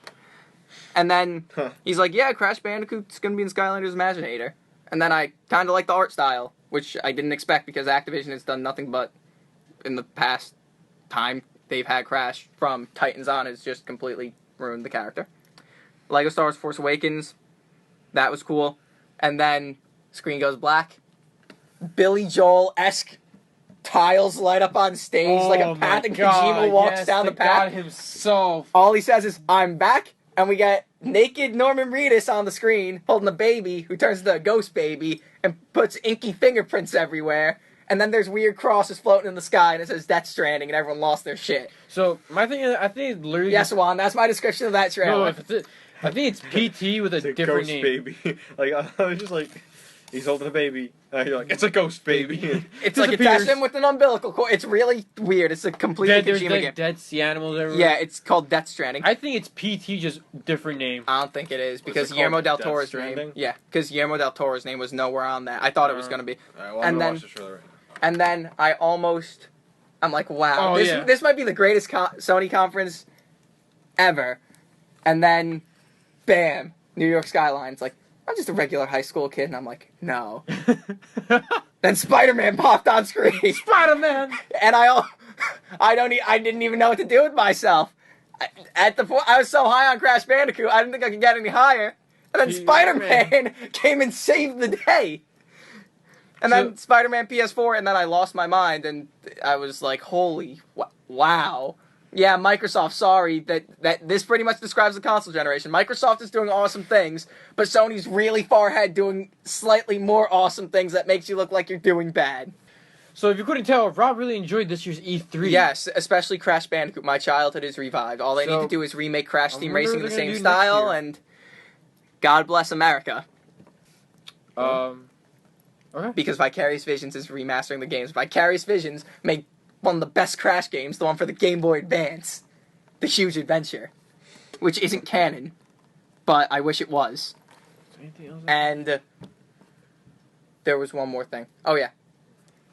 And then he's like, yeah, Crash Bandicoot's gonna be in Skylanders Imaginator. And then I kind of like the art style, which I didn't expect because Activision has done nothing but, in the past time they've had Crash from Titans on, has just completely ruined the character. Lego Star Wars Force Awakens, that was cool. And then screen goes black. Billy Joel-esque tiles light up on stage like a path, and Kojima walks down the path. God himself. All he says is, I'm back, and we get naked Norman Reedus on the screen holding a baby who turns into a ghost baby and puts inky fingerprints everywhere. And then there's weird crosses floating in the sky, and it says Death Stranding, and everyone lost their shit. So, my thing is, I think it's literally... Yes, Juan, that's my description of that trailer. No, I think it's PT with a different ghost name. Baby. Like, I was just like, he's holding a baby. And you're like, it's a ghost baby. It's like attached him with an umbilical cord. It's really weird. It's a completely Kojima game. Dead sea animals everywhere. Yeah, it's called Death Stranding. I think it's PT, just different name. I don't think it is, because it Guillermo called? del Death Toro's Stranding? name. Yeah, because Guillermo del Toro's name was nowhere on that. I thought it was going to be. Alright, well, And I'm then- gonna watch the trailer right now. And then I'm like, wow, Oh, this yeah. this might be the greatest Sony conference ever. And then, bam, New York Skyline's like, I'm just a regular high school kid. And I'm like, no. Then Spider-Man popped on screen. Spider-Man! And I didn't even know what to do with myself. At the point, I was so high on Crash Bandicoot, I didn't think I could get any higher. And then Spider-Man came and saved the day. And then Spider-Man PS4, and then I lost my mind, and I was like, holy, wow. Yeah, Microsoft, sorry, that this pretty much describes the console generation. Microsoft is doing awesome things, but Sony's really far ahead doing slightly more awesome things that makes you look like you're doing bad. So if you couldn't tell, Rob really enjoyed this year's E3. Yes, especially Crash Bandicoot. My childhood is revived. All they need to do is remake Crash Team Racing in the same style, and God bless America. Okay. Because Vicarious Visions is remastering the games. Vicarious Visions made one of the best Crash games, the one for the Game Boy Advance. The Huge Adventure. Which isn't canon, but I wish it was. Anything else? And there was one more thing. Oh, yeah.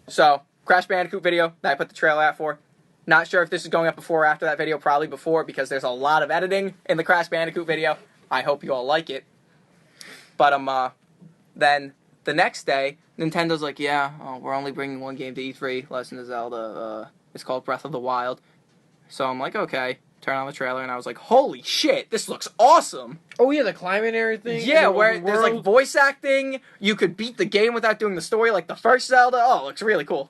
So, Crash Bandicoot video that I put the trailer out for. Not sure if this is going up before or after that video. Probably before, because there's a lot of editing in the Crash Bandicoot video. I hope you all like it. But, then the next day, Nintendo's like, yeah, we're only bringing one game to E3, Legend of Zelda. It's called Breath of the Wild. So I'm like, okay. Turn on the trailer, and I was like, holy shit, this looks awesome! Oh yeah, the climate and everything. Yeah, where there's like voice acting, you could beat the game without doing the story like the first Zelda. Oh, it looks really cool.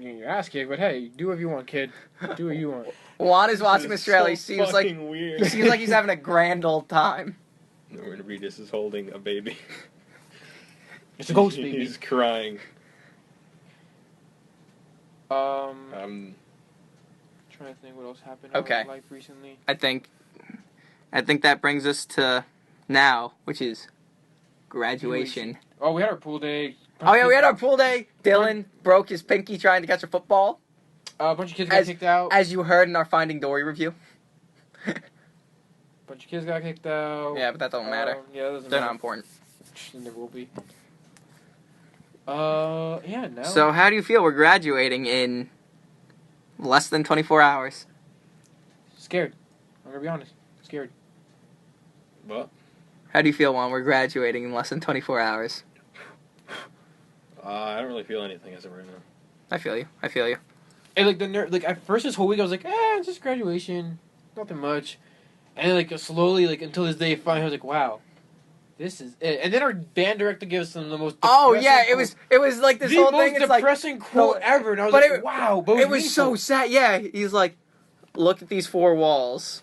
Your ass kicked, but hey, do what you want, kid. Do what you want. Juan is watching this trailer, he So seems like weird. he seems like he's having a grand old time. Norman Reedus is holding a baby. It's a ghost baby. He's crying. Trying to think what else happened in my life recently. I think that brings us to now, which is graduation. Oh, we had our pool day. Oh yeah, we had our pool day. Dylan broke his pinky trying to catch a football. A bunch of kids got kicked out. As you heard in our Finding Dory review. Bunch of kids got kicked out. Yeah, but that don't matter. Yeah, that doesn't They're matter. not important. And there will be. Yeah, no. So how do you feel? We're graduating in less than 24 hours. Scared. I'm gonna be honest. Scared. What? How do you feel when we're graduating in less than 24 hours? I don't really feel anything as of right now. I feel you. I feel you. And like like at first this whole week I was like, it's just graduation, nothing much. And then like slowly like until this day finally I was like, wow, this is it. And then our band director gives them the most. Oh depressing yeah, quote. it was like this the whole most thing. It's like depressing quote ever, and I was but like, wow, but it was so meaningful. sad. Yeah, he's like, look at these four walls.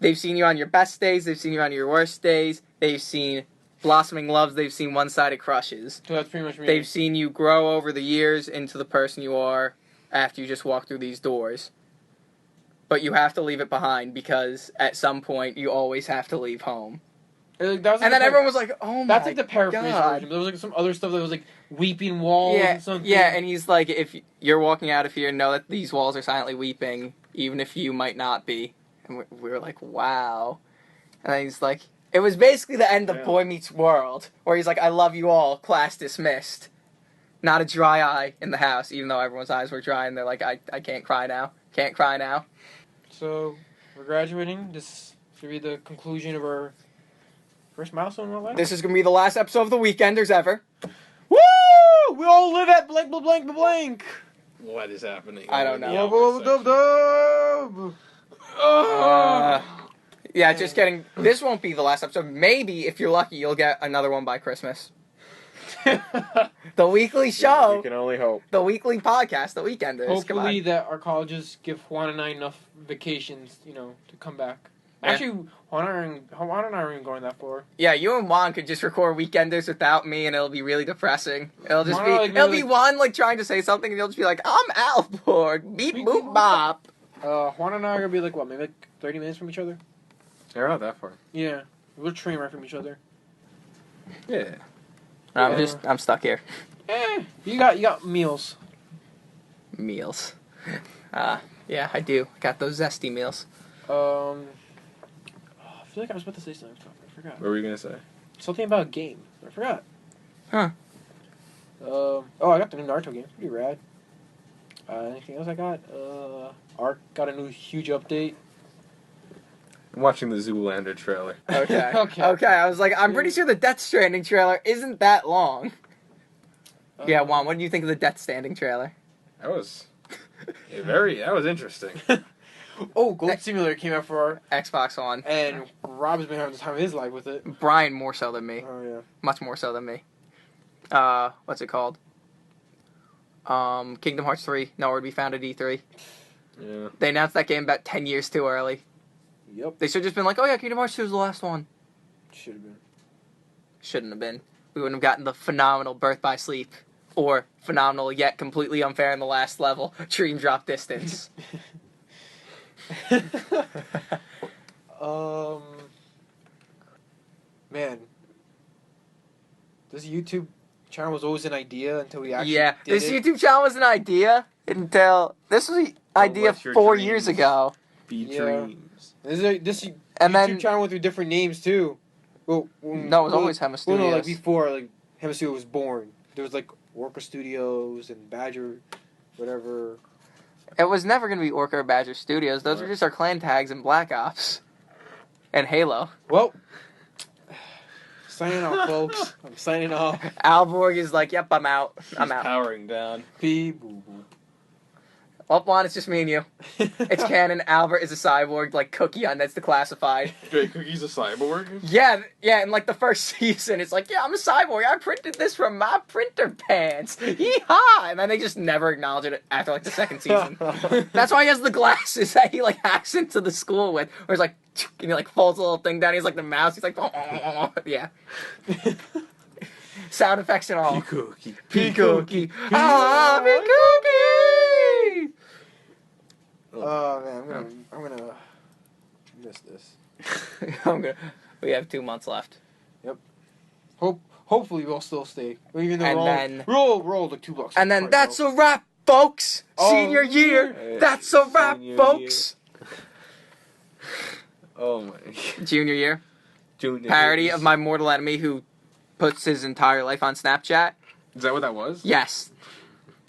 They've seen you on your best days. They've seen you on your worst days. They've seen blossoming loves. They've seen one-sided crushes. So that's pretty much me. They've seen you grow over the years into the person you are after you just walk through these doors. But you have to leave it behind because at some point you always have to leave home. And, like, that was, like, And then the everyone was like, "Oh my that's like the paraphrase God. version. There was like some other stuff that was like weeping walls Yeah, and something. yeah, and he's like, if you're walking out of here, know that these walls are silently weeping, even if you might not be. And we were like, wow. And then he's like, it was basically the end of Yeah. Boy Meets World, where he's like, I love you all, class dismissed. Not a dry eye in the house, even though everyone's eyes were dry, and they're like, I can't cry now. Can't cry now. So we're graduating. This should be the conclusion of our first milestone in our life. This is going to be the last episode of The Weekenders ever. Woo! We all live at blank, blank, blank, blank. What is happening? I don't know. Yeah, just kidding. This won't be the last episode. Maybe, if you're lucky, you'll get another one by Christmas. The weekly We show, can only hope. the weekly podcast, The Weekenders. Come Hopefully on. that our colleges give Juan and I enough vacations, to come back. Yeah. Actually, Juan and I aren't even going that far. Yeah, you and Juan could just record Weekenders without me, and it'll be really depressing. It'll just Juan be, and I, like, it'll be really- Juan like trying to say something, and you'll just be like, "I'm Alborg, beep Beep, boop boop, bop." Juan and I are gonna be like what, maybe like 30 minutes from each other? They're not that far. Yeah, we're train right from each other. Yeah. I'm stuck here. You got meals. Meals. Yeah, I do. Got those zesty meals. I feel like I was about to say something. I forgot. What were you gonna say? Something about a game. I forgot. Huh. I got the new Naruto game. Pretty rad. Anything else I got? Ark got a new huge update. I'm watching the Zoolander trailer. Okay. Okay. Okay. I was like, I'm pretty sure the Death Stranding trailer isn't that long. Yeah, Juan, what do you think of the Death Stranding trailer? That was that was interesting. Gold Simulator came out for Xbox One. and Rob's been having the time of his life with it. Brian more so than me. Oh yeah. Much more so than me. What's it called? Kingdom Hearts 3, nowhere to be found at E3. Yeah. They announced that game about 10 years too early. Yep. They should have just been like, oh yeah, Kingdom Hearts 2 was the last one. Should have been. Shouldn't have been. We wouldn't have gotten the phenomenal Birth by Sleep. Or phenomenal yet completely unfair in the last level, Dream Drop Distance. Man. This YouTube channel was always an idea until we actually Yeah, did this it. YouTube channel was an idea until... This was an idea let your 4 dreams years ago. Be Yeah. dreams. This And YouTube then... channel went through different names too. Well, No, it was always Hema Well, no, like Studios. before, like Hema Studio was born. There was like Orca Studios and Badger, whatever. It was never going to be Orca or Badger Studios. Those were just our clan tags in Black Ops. And Halo. Well, signing off, folks. I'm signing off. Alborg is like, yep, I'm out. I'm He's out. powering down. Beep, boo, boo. Well, Juan, it's just me and you. It's canon. Albert is a cyborg, like Cookie on That's Declassified. Great Cookie's a cyborg? Yeah, in like the first season, it's like, yeah, I'm a cyborg. I printed this from my printer pants. Yeehaw! And then they just never acknowledge it after like the second season. That's why he has the glasses that he like hacks into the school with, where he's like, and he like folds the little thing down. He's like the mouse. He's like, yeah. Sound effects and all. Cookie. Peacookie. Ah, Peacookie! Oh man, I'm gonna miss this. We have 2 months left. Hopefully we'll still stay. Even though And we're all like 2 blocks. And then apart, that's though. a wrap, folks. Oh, Senior year. yeah. That's a wrap, Senior folks. Oh my. Junior year. Junior Parody years. of my mortal enemy who puts his entire life on Snapchat. Is that what that was? Yes.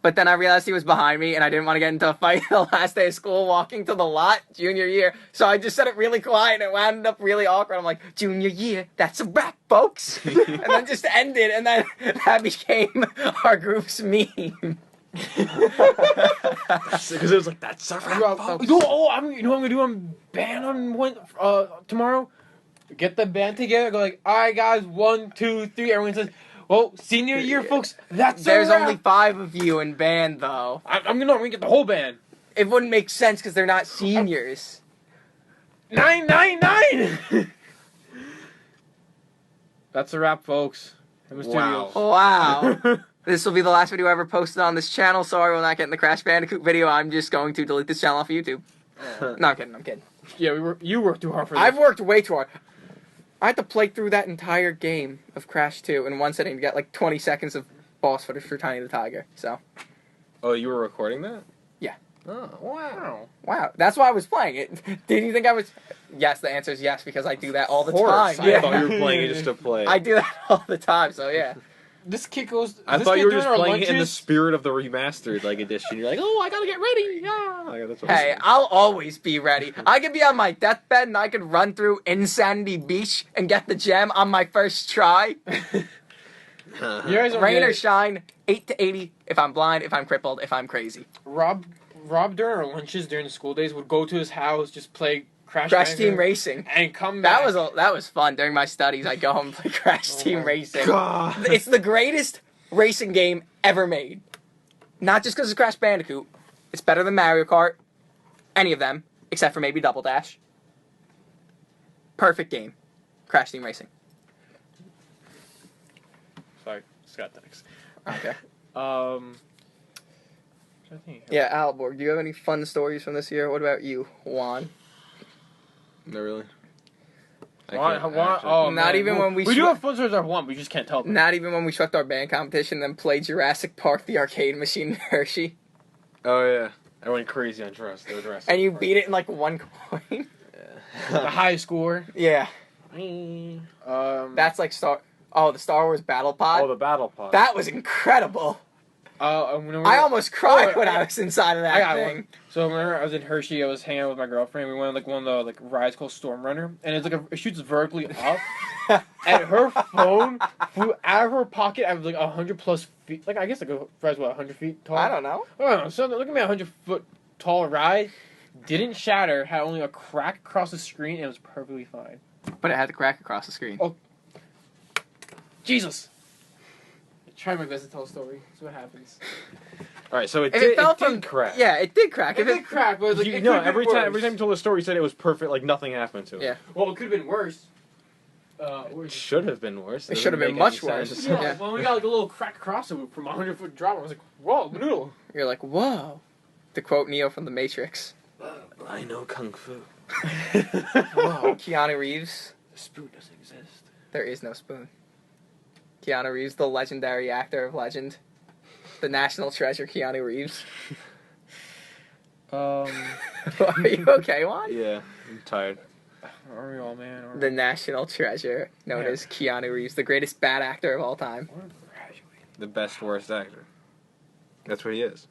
But then I realized he was behind me, and I didn't want to get into a fight the last day of school walking to the lot, junior year. So I just said it really quiet, and it wound up really awkward. I'm like, junior year, that's a wrap, folks. And then just ended, and then that became our group's meme. Because it was like, that's a wrap, folks. You know what I'm gonna do? I'm band on tomorrow. Get the band together. Go like, all right, guys, 1, 2, 3. Everyone says, "Well, senior year, folks. That's There's a wrap." only 5 of you in band, though. I'm gonna get the whole band. It wouldn't make sense because they're not seniors. 999. That's a wrap, folks. Wow. Wow. This will be the last video ever posted on this channel. Sorry we're not getting the Crash Bandicoot video. I'm just going to delete this channel off of YouTube. No, I'm kidding. I'm kidding. Yeah, you worked too hard for this. I've worked way too hard. I had to play through that entire game of Crash 2 in one sitting to get like 20 seconds of boss footage for Tiny the Tiger. So, Oh, you were recording that? Yeah. Oh, wow. wow. That's why I was playing it. Did you think I was... Yes, the answer is yes, because I do that all the Of course. time. I thought you were playing it just to play. I do that all the time, so yeah. This kid goes. I this thought kid you were during just our playing it in the lunches- spirit of the remastered edition. You're like, oh, I gotta get ready. Yeah. Like, that's what Hey, I'm I'll always be ready. I could be on my deathbed and I could run through Insanity Beach and get the gem on my first try. saying. You guys don't Rain get or it. shine, 8 to 80, if I'm blind, if I'm crippled, if I'm crazy. Rob during our lunches during the school days would go to his house, just play Crash Crash Bandicoot, Team Racing. and come back. That was fun. During my studies, I'd go home and play Crash Oh Team my Racing. God. It's the greatest racing game ever made. Not just because it's Crash Bandicoot. It's better than Mario Kart. Any of them, except for maybe Double Dash. Perfect game. Crash Team Racing. Sorry, Scott. Thanks. Okay. I think. Yeah, Alborg, do you have any fun stories from this year? What about you, Juan? No, really? I Why? can't Why? actually. Oh, Not man. even when we do sw- have fun stories. I want. We just can't tell them. Not even when we swept our band competition and then played Jurassic Park, the arcade machine in Hershey. Oh, yeah. I went crazy on Trust. They were Jurassic And you Park. beat it in like one coin. The Yeah. high score. Yeah. That's That's like the Star Wars Battle Pod. Oh, the battle pod. That was incredible. I almost cried Oh, when I I was inside of I that got thing. one. So remember, I was in Hershey. I was hanging out with my girlfriend. We went on like one of the rides called Storm Runner, and it's like it shoots vertically up, and her phone flew out of her pocket at like 100+ feet. Like I guess like a ride's what 100 feet tall. I don't know. I don't know. So look at me, 100-foot tall ride. Didn't shatter. Had only a crack across the screen, and it was perfectly fine. But it had to crack across the screen. Oh. Jesus. Try my best to tell a story. That's what happens. All right, so it If did, it fell it did from crack. Yeah, it did crack. It If did crack, but it was like, You, it no, could've been every time worse. you told the story, you said it was perfect, like nothing happened to it. Yeah. Well, it could have been worse. It should have been worse. It should have been much worse. Yeah, Yeah. when we got like a little crack across it from a 100-foot drop, I was like, whoa, noodle. You're like, whoa. To quote Neo from The Matrix. I know kung fu. Whoa. Keanu Reeves. The spoon doesn't exist. There is no spoon. Keanu Reeves, the legendary actor of legend. The national treasure, Keanu Reeves. Are you okay, Juan? Yeah, I'm tired. Are we all, man? Are The national treasure, known Yeah. as Keanu Reeves, the greatest bad actor of all time. We're graduating. The best worst actor. That's what he is.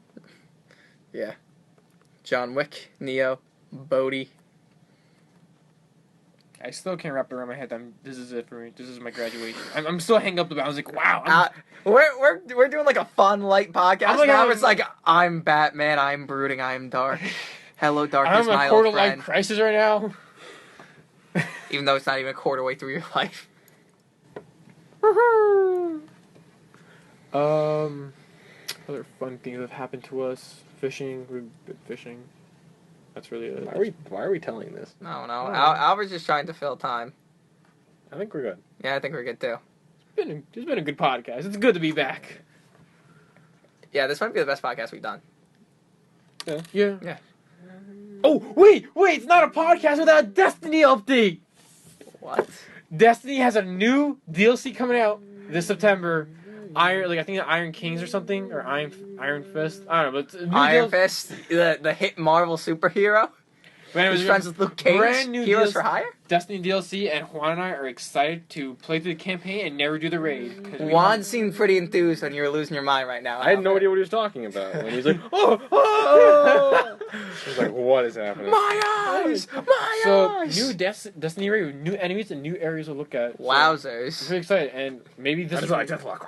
Yeah. John Wick, Neo, Bodhi. I still can't wrap it around my head. This is it for me. This is my graduation. I'm still hanging up the bat. I was like, wow. We're doing like a fun, light podcast I'm like now. having- It's like, I'm Batman, I'm brooding, I'm dark. Hello, I'm darkness, in a my quarter old life friend. crisis right now. Even though it's not even a quarter way through your life. Other fun things that have happened to us. Fishing. We've been fishing. That's really it. Why are we telling this? No, no. Oh. Albert's just trying to fill time. I think we're good. Yeah, I think we're good too. It's been a good podcast. It's good to be back. Yeah, this might be the best podcast we've done. Yeah. Yeah. Oh, wait! It's not a podcast without a Destiny update! What? Destiny has a new DLC coming out this September. I think the Iron Kings or something, or Iron Fist. I don't know, but it's a new Iron DLC. Fist, the hit Marvel superhero. He's friends with Luke Cage. Brand new Heroes DLC. for Hire. Destiny DLC, and Juan and I are excited to play through the campaign and never do the raid. Juan seemed pretty enthused when you were losing your mind right now. I had no idea what he was talking about. When he's like, oh! I was like, what is happening? My eyes! My So, eyes! new Destiny raid with new enemies and new areas to look at. So, I'm Wowzers. really excited, and maybe this That's is like Deathlock.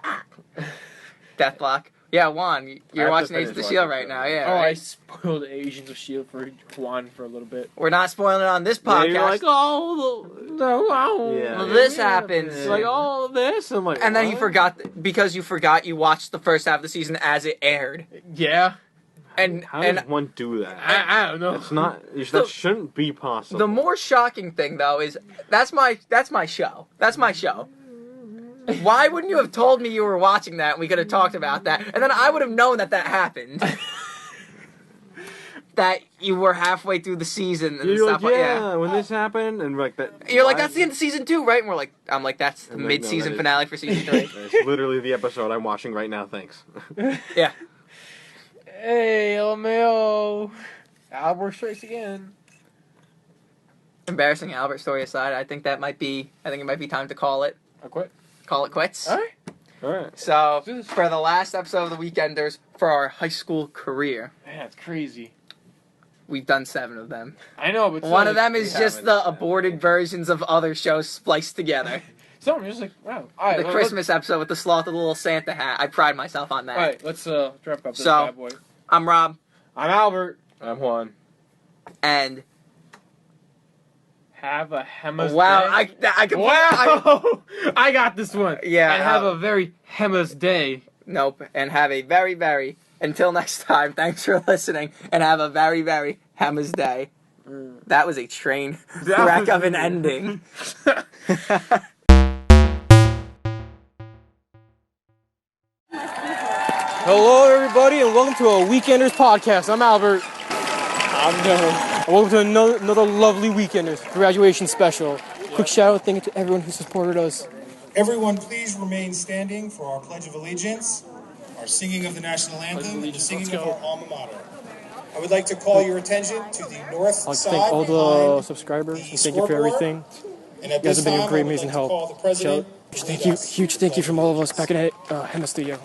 Deathblock. Yeah, Juan, you're I have watching to Agents of finish S.H.I.E.L.D. watching right now, that. yeah. Oh, I right? spoiled Agents of S.H.I.E.L.D. for Juan for a little bit. We're not spoiling it on this Yeah, podcast. you're like, oh, yeah. Well, this happens. It's like, oh, this. I'm like, And then what? you forgot, because you forgot you watched the first half of the season as it aired. Yeah. And How and does one do that? I don't know. It's not. That shouldn't be possible. the more shocking thing, though, is that's my show. That's my show. Why wouldn't you have told me you were watching that and we could have talked about that? And then I would have known that happened. That you were halfway through the season and You're stuff. like, yeah, when this happened, and like that. You're like, why- that's the end of season 2, right? And we're like, I'm like, that's the And then, no, mid-season that is- finale for season 3. It's literally the episode I'm watching right now. Thanks. Yeah. Hey, LMAO. Albert strikes again. Embarrassing Albert story aside, I think it might be time to call it I quit. quits. Alright. All right. So, do this. for the last episode of the Weekenders, for our high school career, Man, that's crazy. we've done 7 of them. I know, but One still, of them is we just haven't the done that. aborted versions of other shows spliced together. Some are just like, wow. Alright, The Christmas episode with the sloth with the little Santa hat. I pride myself on that. Alright, let's wrap up this So- bad boy. I'm Rob, I'm Albert. I'm Juan. and Have a Hemas wow, day. I can Wow! I got this one. Yeah, And have a very Hemas day. Nope. And have a very, very, until next time, thanks for listening, and have a very, very Hammer's day. That was a train wreck of an ending. Hello, everybody, and welcome to a Weekenders podcast. I'm Albert. I'm Dylan. And welcome to another lovely Weekenders graduation special. Quick shout out, thank you to everyone who supported us. Everyone, please remain standing for our Pledge of Allegiance, our singing of the national anthem, and the singing of our alma mater. I would like to call your attention to the north I'd like to side thank all the behind subscribers the and thank you for scoreboard. everything. And at You guys this have been time, a great, I would amazing like to help. call the president to lead us. Huge thank you from all of us back in Hema Studio.